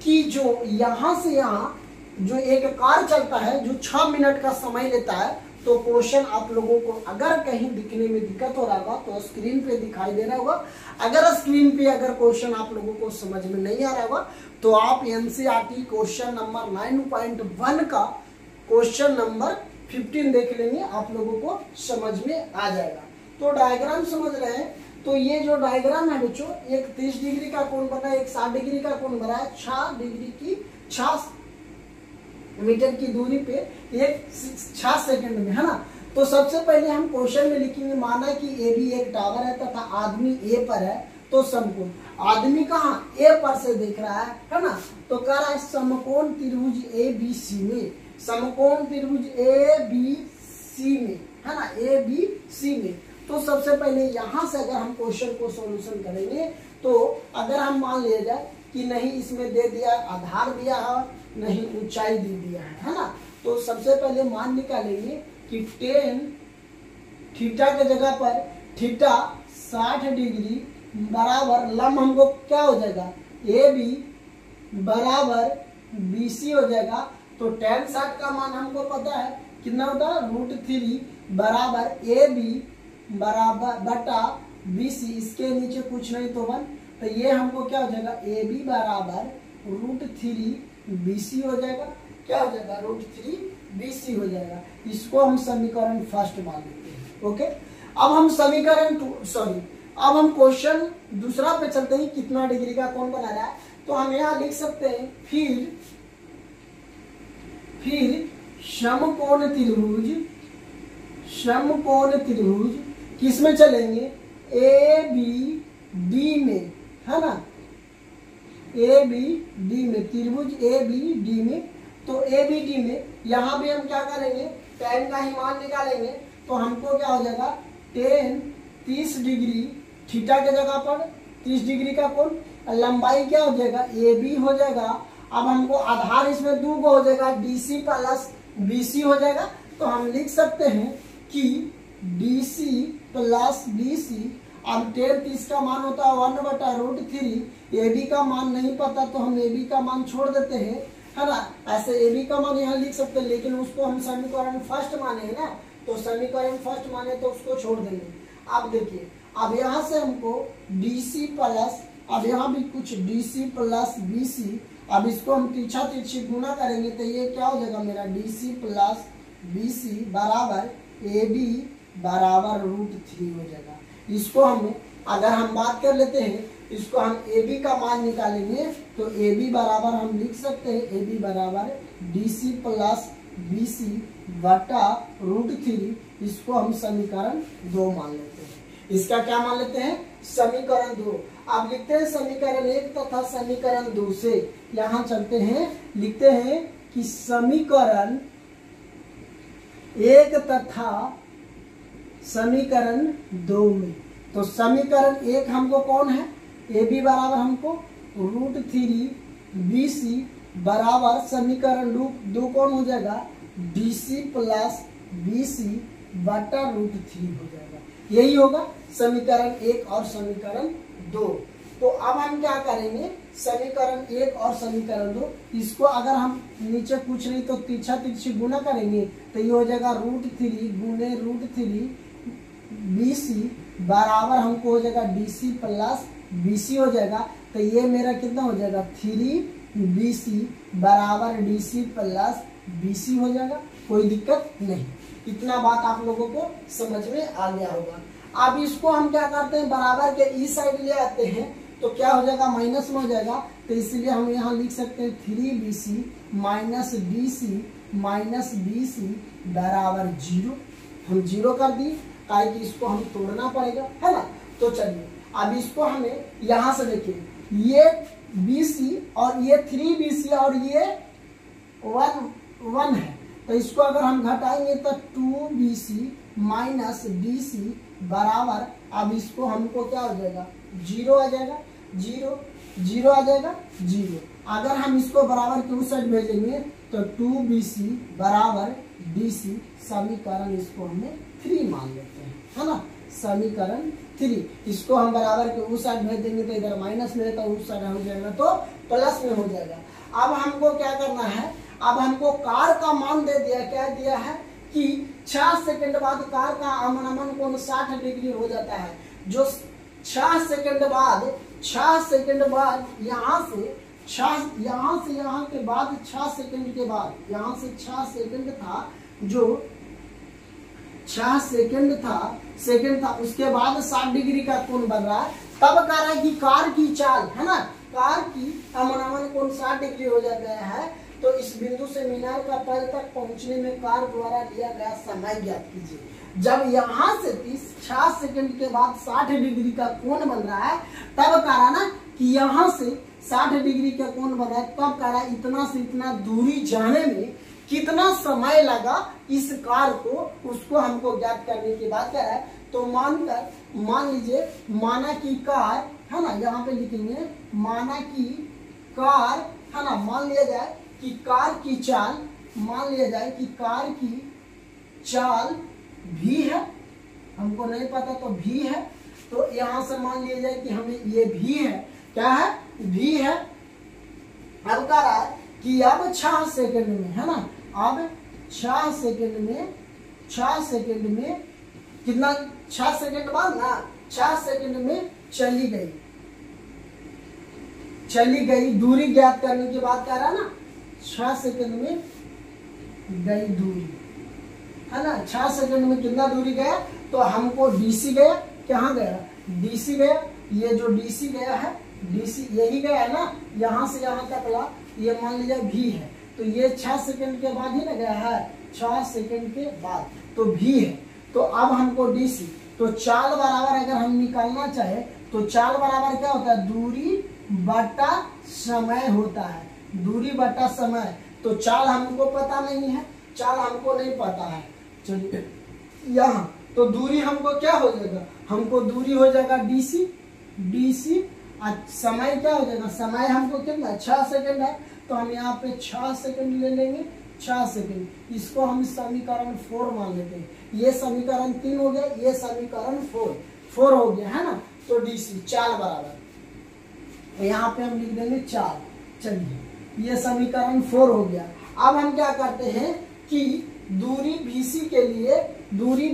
S1: कि जो यहाँ से यहाँ जो एक कार चलता है जो 6 मिनट का समय लेता है। तो क्वेश्चन आप लोगों को अगर कहीं दिखने में दिक्कत हो रहा होगा तो स्क्रीन पे दिखाई दे रहा होगा। अगर स्क्रीन पे अगर क्वेश्चन आप लोगों को समझ में नहीं आ रहा होगा तो आप एनसीईआरटी क्वेश्चन नंबर 9.1 का क्वेश्चन नंबर 15 देख लेंगे, आप लोगों को समझ में आ जाएगा। तो डायग्राम समझ रहे हैं। तो ये जो डायग्राम है बच्चों, एक 30 डिग्री का कोण बना है, एक 60 डिग्री का कोण बना है, 6 डिग्री की 6 मीटर की दूरी पे एक 6 सेकंड में, है ना। तो सबसे पहले हम क्वेश्चन में लिखेंगे, माना कि ए बी एक टावर है तथा आदमी ए पर है, तो समकोण, आदमी कहाँ ए पर से देख रहा है ना। तो कह रहा है समकोण त्रिभुज ए बी सी में, समकोण त्रिभुज ए बी सी में, है ना, ए बी सी में। तो सबसे पहले यहां से अगर हम क्वेश्चन को सॉल्यूशन करेंगे, तो अगर हम मान लिया जाए कि नहीं इसमें दे दिया आधार दिया है, नहीं ऊंचाई दे दिया है ना। तो सबसे पहले मान निकालेंगे कि टेन थीटा के जगह पर थीटा 60 डिग्री बराबर लम्ब हमको क्या हो जाएगा, ए बी बराबर बी सी हो जाएगा। तो टेन 60 का मान हमको पता है कितना होता है, √3 बराबर ए बी बराबर बटा बी सी, इसके नीचे कुछ नहीं तो 1। तो ये हमको क्या हो जाएगा, ए बी बराबर √3 बी सी हो जाएगा। क्या हो जाएगा, √3 बी सी हो जाएगा। इसको हम समीकरण फर्स्ट मान लेते हैं। ओके, अब हम समीकरण अब हम क्वेश्चन दूसरा पे चलते हैं, कितना डिग्री का कोण बना रहा है। तो हम यहाँ लिख सकते हैं, फिर समकोण त्रिभुज किसमें चलेंगे, ए बी डी में, है ना, ए बी डी में, त्रिभुज ए बी डी में। तो ए बी डी में यहाँ भी हम क्या करेंगे, tan का ही मान निकालेंगे। तो हमको क्या हो जाएगा, tan 30 डिग्री थीटा के जगह पर 30 डिग्री का कोण, लंबाई क्या हो जाएगा, ए बी हो जाएगा। अब हमको आधार इसमें 2 को हो जाएगा, D C plus B C हो जाएगा। तो हम लिख सकते हैं कि D C plus B C. अब tan 30 का मान होता है 1/√3। ए बी का मान नहीं पता तो हम ए बी का मान छोड़ देते हैं, है ना। ऐसे ए बी का मान यहाँ लिख सकते हैं, लेकिन उसको हम समीकरण फर्स्ट माने है ना, तो समीकरण फर्स्ट माने तो उसको छोड़ देंगे। अब देखिए, अब यहाँ से हमको डी सी प्लस, अब यहाँ भी कुछ D C plus B C, अब इसको हम तीछा तिरछी गुना करेंगे तो ये क्या हो जाएगा मेरा, D C plus B C बराबर ए बी बराबर √3 हो जाएगा। इसको हम अगर हम बात कर लेते हैं, इसको हम ए बी का मान निकालेंगे तो ए बी बराबर हम लिख सकते हैं, ए बी बराबर D C plus B C बटा √3। इसको हम समीकरण 2 मान लेते हैं। इसका क्या मान लेते हैं, समीकरण 2। अब लिखते हैं समीकरण 1 तथा समीकरण 2 से यहाँ चलते हैं, लिखते हैं कि समीकरण 1 तथा समीकरण 2 में। तो समीकरण 1 हमको कौन है, ए बी बराबर हमको √3 बी सी बराबर समीकरण 2 कौन हो जाएगा, D C plus B C बटा √3 हो जाएगा। यही होगा समीकरण 1 और समीकरण 2। तो अब हम क्या करेंगे, समीकरण 1 और समीकरण 2, इसको अगर हम नीचे कुछ नहीं तो तीछा तिरछी गुना करेंगे तो ये हो जाएगा √3 गुने √3 बी सी बराबर हमको हो जाएगा D C plus B C हो जाएगा। तो ये मेरा कितना हो जाएगा, 3 बी सी बराबर D C plus B C हो जाएगा। कोई दिक्कत नहीं, इतना बात आप लोगों को समझ में आ गया होगा। अब इसको हम क्या करते हैं, बराबर के इस साइड ले आते हैं तो क्या हो जाएगा, माइनस में हो जाएगा। तो इसलिए हम यहाँ लिख सकते हैं 3 B C minus B C बराबर 0। हम 0 कर दिए, ताकि कि इसको हम तोड़ना पड़ेगा, है ना। तो चलिए अब इसको हमें यहाँ से देखिए, ये बी सी और ये 3 बी सी और ये 1 है। तो इसको अगर हम घटाएंगे तो 2 B C minus D C बराबर, अब इसको हमको क्या हो जाएगा, 0 आ जाएगा, 0 आ जाएगा 0। अगर हम इसको बराबर के उस साइड भेजेंगे तो 2 बी सी बराबर डी सी, समीकरण इसको हमें 3 मान लेते हैं, है ना, समीकरण 3। इसको हम बराबर के उस साइड भेज देंगे तो इधर माइनस में, तो उस साइड हो जाएगा तो प्लस में हो जाएगा। अब हमको क्या करना है, अब हमको कार का मान दे दिया, क्या दिया है कि 6 सेकंड बाद कार का अमन कोण 60 डिग्री हो जाता है। जो 6 सेकंड बाद यहाँ से यहाँ के बाद 6 सेकंड के बाद, यहाँ से 6 सेकंड था जो 6 सेकंड था, उसके बाद 60 डिग्री का कोण बन रहा है। तब कह रहा है कि कार की चाल, है ना, कार की अमनावन कोण 60 डिग्री हो गया है। तो इस बिंदु से मीनार का पैर तक पहुंचने में कार द्वारा लिया गया समय ज्ञात कीजिए। जब यहाँ से 6 सेकंड के बाद 60 डिग्री का कोण बन रहा है, तब कह रहा ना कि यहाँ से 60 डिग्री का कोण बन रहा है, तब कह रहा है इतना से इतना दूरी जाने में कितना समय लगा इस कार को, उसको हमको ज्ञात करने की बात कर रहा है। तो मान लीजिए माना की कार, है ना, यहाँ पे लिखेंगे माना की कार, है ना, मान लिया जाए कि कार की चाल, मान लिया जाए कि कार की चाल भी है, हमको नहीं पता तो भी है। तो यहां से मान लिया जाए कि हमें ये भी है, क्या है, भी है। अब कह रहा है कि अब 6 सेकंड में, है ना, अब 6 सेकंड में कितना, 6 सेकंड बाद ना, 6 सेकंड में चली गई दूरी ज्ञात करने की बात कर रहा है ना। 6 सेकंड में गई दूरी, है ना, 6 सेकंड में कितना दूरी गया, तो हमको डीसी गया, कहाँ गया, डीसी गया, ये जो डीसी गया है, डीसी यही गया है ना, यहाँ से यहाँ तक ला, ये मान लीजिए भी है, तो ये 6 सेकंड के बाद ही ना गया है, 6 सेकंड के बाद, तो भी है। तो अब हमको डीसी, तो चाल बराबर अगर हम निकालना चाहे तो चाल बराबर क्या होता है, दूरी बटा समय होता है, दूरी बटा समय। तो चाल हमको पता नहीं है, चाल हमको नहीं पता है, चलिए यहाँ तो दूरी हमको क्या हो जाएगा, हमको दूरी हो जाएगा डीसी, और समय क्या हो जाएगा, समय हमको कितना 6 सेकंड है, तो हम यहाँ पे 6 सेकंड ले लेंगे, 6 सेकंड, इसको हम समीकरण 4 मान लेते हैं। ये समीकरण 3 हो गया, ये समीकरण 4 हो गया, है ना। तो डीसी चाल बराबर, यहाँ पे हम लिख देंगे चाल। चलिए ये समीकरण 4 हो गया। अब हम क्या करते हैं कि दूरी BC के लिए दूरी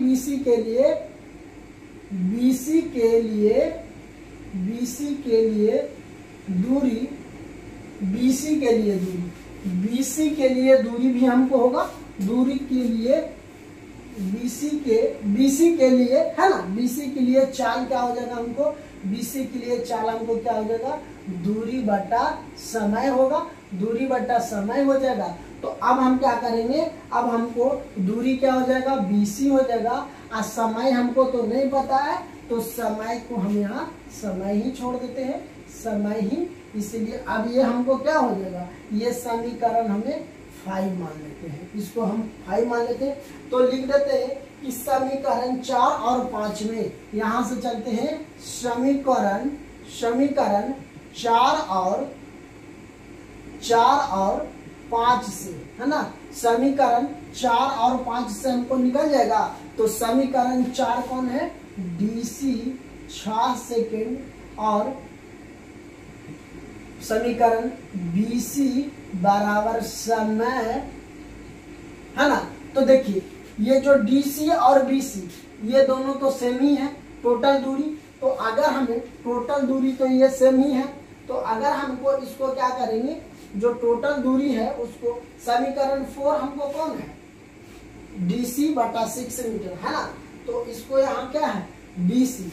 S1: भी हमको होगा, दूरी के लिए BC के लिए, है ना, BC के लिए चाल क्या हो जाएगा, हमको BC के लिए चाल हमको क्या हो जाएगा, दूरी बटा समय होगा, दूरी बटा समय हो जाएगा। तो अब हम क्या करेंगे, अब हमको दूरी क्या हो जाएगा, BC हो जाएगा, और समय हमको तो नहीं पता है, तो समय को हम यहाँ समय ही छोड़ देते हैं, समय ही, इसलिए अब ये हमको क्या हो जाएगा, ये समीकरण हमें 5 मान लेते हैं, इसको हम 5 मान लेते हैं। तो लिख देते हैं कि समीकरण 4 और 5 में, यहां से चलते हैं समीकरण 4 और 5 से, है ना, समीकरण 4 और 5 से हमको निकल जाएगा। तो समीकरण 4 कौन है, डीसी 6 सेकेंड, और समीकरण BC बराबर समय, है ना। तो देखिए ये जो DC और BC ये दोनों तो सेम ही है, टोटल दूरी, तो अगर हमें टोटल दूरी तो ये सेम ही है, तो अगर हमको इसको क्या करेंगे, जो टोटल दूरी है उसको, समीकरण 4 हमको कौन है, DC बटा 6 मीटर, है ना। तो इसको यहाँ क्या है, BC,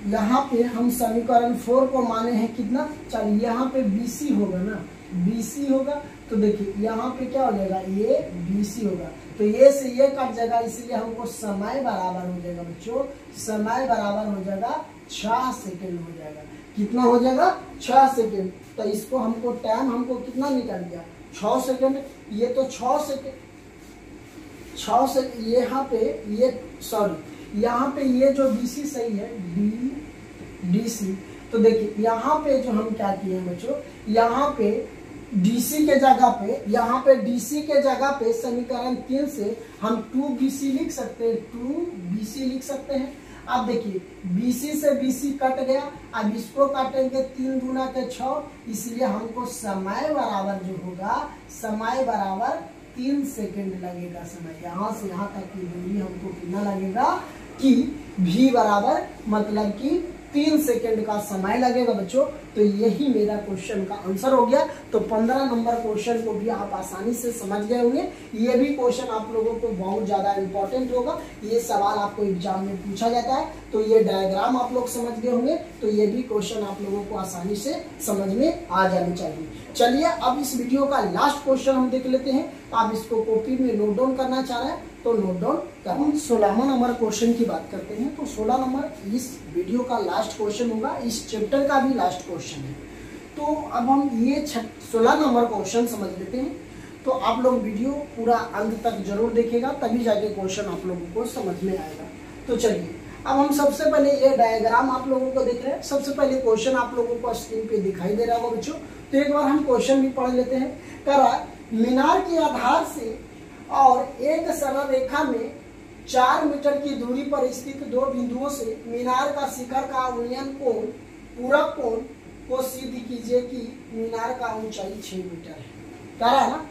S1: यहाँ पे हम समीकरण 4 को माने हैं कितना, चलिए यहाँ पे BC होगा ना, BC होगा, तो देखिए यहाँ पे क्या हो जाएगा, ये BC होगा, तो ये से ये कट जाएगा, इसलिए हमको समय बराबर हो जाएगा बच्चों, समय बराबर हो जाएगा 6 सेकेंड हो जाएगा, कितना हो जाएगा, 6 सेकेंड। तो इसको हमको टाइम हमको कितना निकल गया, 6 सेकेंड, ये तो 6 सेकेंड, यहाँ पे ये, सॉरी यहाँ पे ये जो BC सही है, DC, तो देखिए यहाँ पे जो हम क्या किए हैं बच्चों, यहाँ पे DC के जगह पे, यहाँ पे DC के जगह पे समीकरण 3 से हम 2BC लिख सकते हैं, 2BC लिख सकते हैं। अब देखिए BC से BC कट गया, अब इसको काटेंगे 3 गुना के 6, इसलिए हमको समय बराबर जो होगा, समय बराबर 3 सेकेंड लगेगा समय, यहाँ से यहाँ तक की दूरी हमको कितना लगेगा कि V बराबर मतलब कि 3 सेकंड का समय लगेगा बच्चों। तो यही मेरा क्वेश्चन का आंसर हो गया। तो 15 नंबर क्वेश्चन को भी आप आसानी से समझ गए होंगे। ये भी क्वेश्चन आप लोगों को बहुत ज्यादा इंपॉर्टेंट होगा। ये सवाल आपको एग्जाम में पूछा जाता है। तो ये डायग्राम आप लोग समझ गए होंगे। तो ये भी क्वेश्चन आप लोगों को आसानी से समझ में आ जाने चाहिए। चलिए अब इस वीडियो का लास्ट क्वेश्चन हम देख लेते हैं। आप इसको कॉपी में नोट डाउन करना चाह रहे हैं तो नोट डाउन करें। 16वां नंबर क्वेश्चन की बात करते हैं। तो 16 नंबर इस वीडियो का लास्ट क्वेश्चन होगा, इस चैप्टर का भी लास्ट क्वेश्चन है। तो अब हम ये 16 नंबर क्वेश्चन समझ लेते हैं। तो आप लोग वीडियो पूरा अंत तक जरूर देखेगा, तभी जाके क्वेश्चन आप लोगों को समझ में आएगा। तो चलिए अब हम सबसे पहले ये डायग्राम आप लोगों को देख रहे हैं। सबसे पहले क्वेश्चन आप लोगों को स्क्रीन पे दिखाई दे रहा होगा बच्चों। तो एक बार हम क्वेश्चन भी पढ़ लेते हैं। कह रहा है मीनार के आधार से और एक सरल रेखा में 4 मीटर की दूरी पर स्थित 2 बिंदुओं से मीनार का शिखर का उन्नयन कोण पूरक कोण को सिद्ध कीजिए कि मीनार का ऊंचाई 6 मीटर है। कह रहा है ना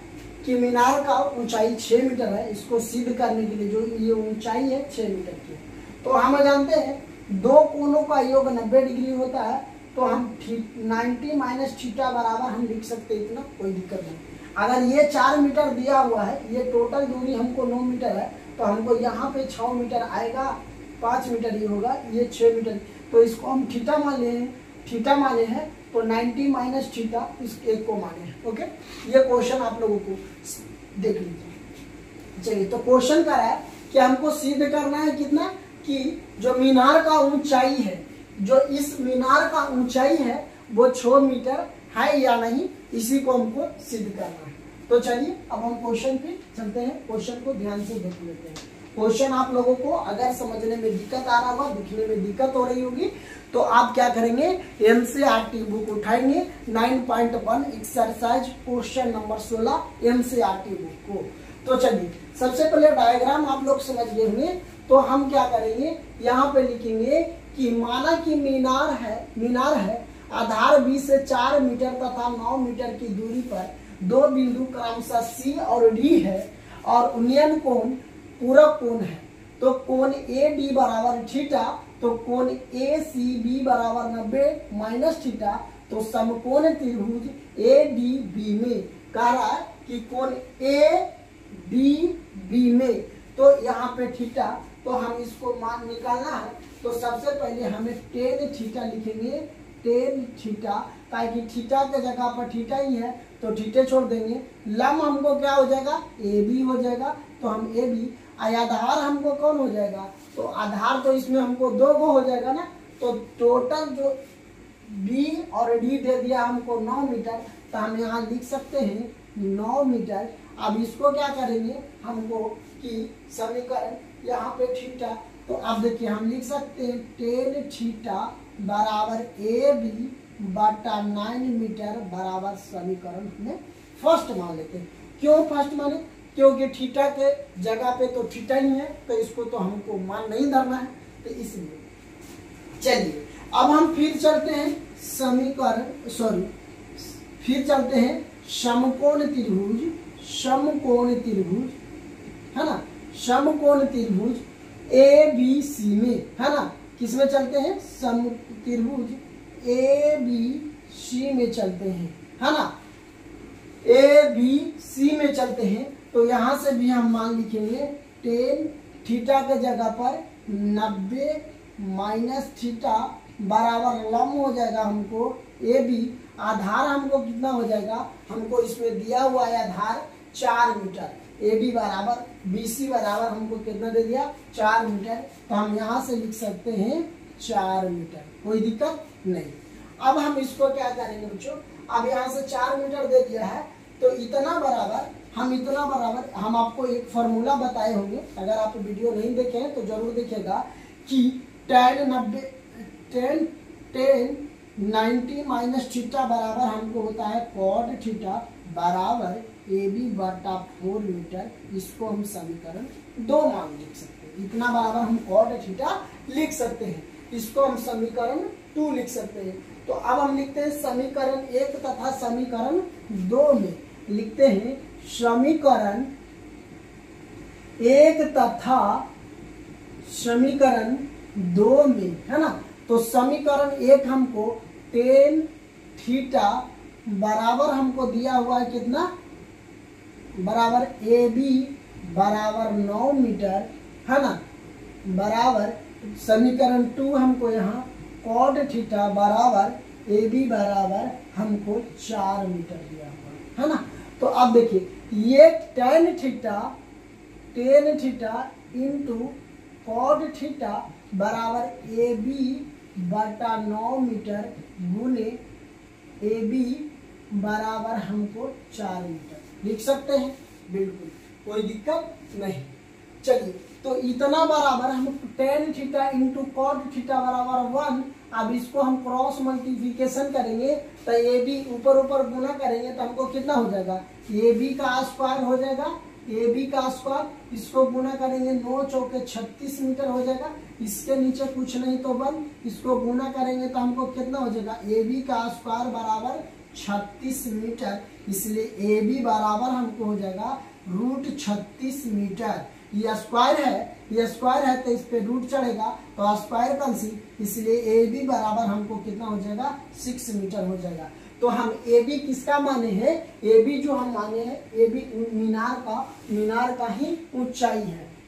S1: कि मीनार का ऊंचाई 6 मीटर है। इसको सिद्ध करने के लिए जो ये ऊंचाई है 6 मीटर की है। तो हम जानते हैं 2 कोणों का योग 90 डिग्री होता है। तो हम 90 माइनस थीटा बराबर हम लिख सकते हैं, इतना कोई दिक्कत नहीं। अगर ये 4 मीटर दिया हुआ है, ये टोटल दूरी हमको 9 मीटर है, तो हमको यहाँ पे 6 मीटर आएगा, 5 मीटर ही होगा, ये 6 मीटर। तो इसको हम थीटा मान ले हैं, थीटा माने हैं। तो 90 माइनस थीटा इस एक को माने हैं। ओके, ये क्वेश्चन आप लोगों को देख लीजिए। चलिए तो क्वेश्चन क्या है कि हमको सिद्ध करना है कितना, कि जो मीनार का ऊंचाई है, जो इस मीनार का ऊंचाई है वो 6 मीटर है या नहीं, इसी को हमको सिद्ध करना है। तो चलिए अब हम क्वेश्चन पे चलते हैं। क्वेश्चन को ध्यान से देख लेते हैं। क्वेश्चन आप लोगों को अगर समझने में दिक्कत आ रहा होगा, दिखने में दिक्कत हो रही होगी, तो आप क्या करेंगे, एनसीईआरटी बुक उठाएंगे 9.1 exercise question number 16 NCERT book को। तो चलिए सबसे पहले डायग्राम आप लोग समझ गए होंगे। तो हम क्या करेंगे, यहाँ पे लिखेंगे कि माना कि मीनार है आधार B से 4 मीटर तथा 9 मीटर की दूरी पर 2 बिंदु क्रमशः C और D है और उन्नयन कोण पूरक कोण है। तो कोण AD बराबर थीटा, तो कोण ACB बराबर 90 माइनस थीटा। तो समकोण त्रिभुज ADB में कह रहा है कि कोण ADB में, तो यहाँ पे थीटा, तो हम इसको मान निकालना है। तो सबसे पहले हमें tan थीटा लिखेंगे, tan थीटा, ताकि थीटा के जगह पर थीटा ही है तो थीटे छोड़ देंगे। लम हमको क्या हो जाएगा, AB हो जाएगा। तो हम AB, आधार हमको कौन हो जाएगा, तो आधार तो इसमें हमको 2 गो हो जाएगा ना। तो टोटल जो B और D दे दिया हमको 9 मीटर, तो हम यहाँ लिख सकते हैं 9 मीटर। अब इसको क्या करेंगे हमको कि समीकरण यहाँ पे थीटा, तो अब देखिए हम लिख सकते हैं tan थीटा बराबर AB बटा 9 मीटर बराबर समीकरण हमें फर्स्ट मान लेते हैं। क्यों फर्स्ट माने, क्योंकि थीटा के जगह पे तो थीटा ही है, तो इसको तो हमको मान नहीं धरना है, तो इसलिए। चलिए अब हम फिर चलते हैं फिर चलते हैं समकोण त्रिभुज है ना, समकोण त्रिभुज ABC में, है ना, किसमें चलते हैं, त्रिभुज ABC में चलते हैं, है ना, ABC में चलते हैं। तो यहाँ से भी हम मान लिखेंगे tan थीटा के जगह पर 90 माइनस थीटा बराबर लम हो जाएगा हमको AB। आधार हमको कितना हो जाएगा, हमको इसमें दिया हुआ है आधार 4 मीटर, AB बराबर BC बराबर हमको कितना दे दिया, 4 मीटर। तो हम यहाँ से लिख सकते हैं 4 मीटर, कोई दिक्कत नहीं। अब हम इसको क्या करेंगे बच्चों, अब यहाँ से 4 मीटर दे दिया है, तो इतना बराबर हम आपको एक फॉर्मूला बताए होंगे, अगर आप वीडियो नहीं देखे हैं तो जरूर देखिएगा, कि tan 90 माइनस थीटा बराबर हमको होता है cot थीटा बराबर AB बटा 4 मीटर। इसको हम समीकरण 2 मान लिख सकते हैं। इतना बराबर हम cot थीटा लिख सकते हैं, इसको हम समीकरण 2 लिख सकते हैं। तो अब हम लिखते हैं समीकरण 1 तथा समीकरण 2 में लिखते हैं समीकरण 1 तथा समीकरण 2 में, है ना। तो समीकरण 1 हमको टेन थीटा बराबर हमको दिया हुआ है कितना, बराबर ए बी बराबर 9 मीटर, है ना, बराबर समीकरण 2 हमको यहाँ कॉट थीटा बराबर ए बी बराबर हमको 4 मीटर दिया हुआ है ना। तो अब देखिए ये tan theta into cot theta बराबर ए बी बटा 9 मीटर गुने ए बी बराबर हमको 4 मीटर लिख सकते हैं, बिल्कुल कोई दिक्कत नहीं। चलिए तो इतना बराबर हम tan theta into cot theta बराबर 1। अब इसको हम क्रॉस मल्टीप्लिकेशन करेंगे तो ए बी ऊपर ऊपर गुना करेंगे तो हमको कितना हो जाएगा, ए बी का स्क्वायर हो जाएगा, ए बी का स्क्वायर, इसको गुना करेंगे 9 चौके 36 मीटर हो जाएगा, इसके नीचे कुछ नहीं तो बन, इसको गुना करेंगे तो हमको कितना हो जाएगा, ए बी का स्क्वायर बराबर 36 मीटर, इसलिए ए बी बराबर हमको हो जाएगा √36 मीटर। ये स्क्वायर है तो इस पे रूट चढ़ेगा तो स्क्वायर कैंसिल, इसलिए ए बी बराबर हमको कितना हो जाएगा 6 मीटर हो जाएगा। तो हम ए बी किसका माने हैं, ए बी जो हम माने हैं ए बी मीनार का ही ऊंचाई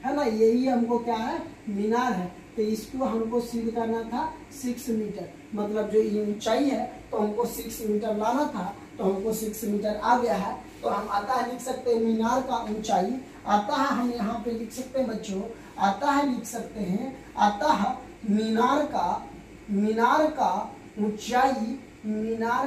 S1: है ना, यही हमको क्या है मीनार है। तो इसको हमको सिद्ध करना था 6 मीटर, मतलब जो ये ऊंचाई है तो हमको 6 मीटर लाना था, तो हमको 6 मीटर आ गया है। तो हम अतः लिख सकते हैं मीनार का ऊंचाई, अतः हम यहाँ पे लिख सकते हैं बच्चों, अतः लिख सकते हैं अतः मीनार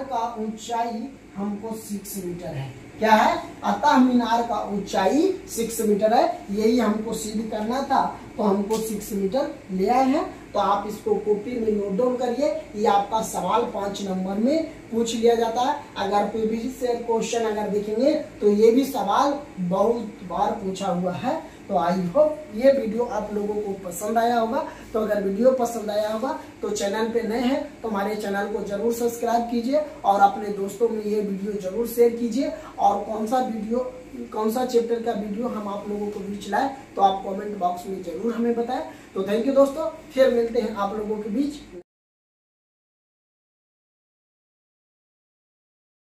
S1: का ऊंचाई हमको 6 मीटर है। क्या है, अतः मीनार का ऊंचाई 6 मीटर है, यही हमको सिद्ध करना था, तो हमको 6 मीटर ले आए हैं। तो आप इसको कॉपी में नोट डाउन करिए, ये आपका सवाल 5 नंबर में पूछ लिया जाता है। अगर पीबीसी से क्वेश्चन अगर देखेंगे तो ये भी सवाल बहुत बार पूछा हुआ है। तो आई होप ये वीडियो आप लोगों को पसंद आया होगा। तो अगर वीडियो पसंद आया होगा तो चैनल पे नए हैं तो हमारे चैनल को जरूर सब्सक्राइब कीजिए और अपने दोस्तों में ये वीडियो जरूर शेयर कीजिए। और कौन सा चैप्टर का वीडियो हम आप लोगों को बीच लाए तो आप कमेंट बॉक्स में जरूर हमें बताएं। तो थैंक यू दोस्तों, फिर मिलते हैं आप लोगों के बीच।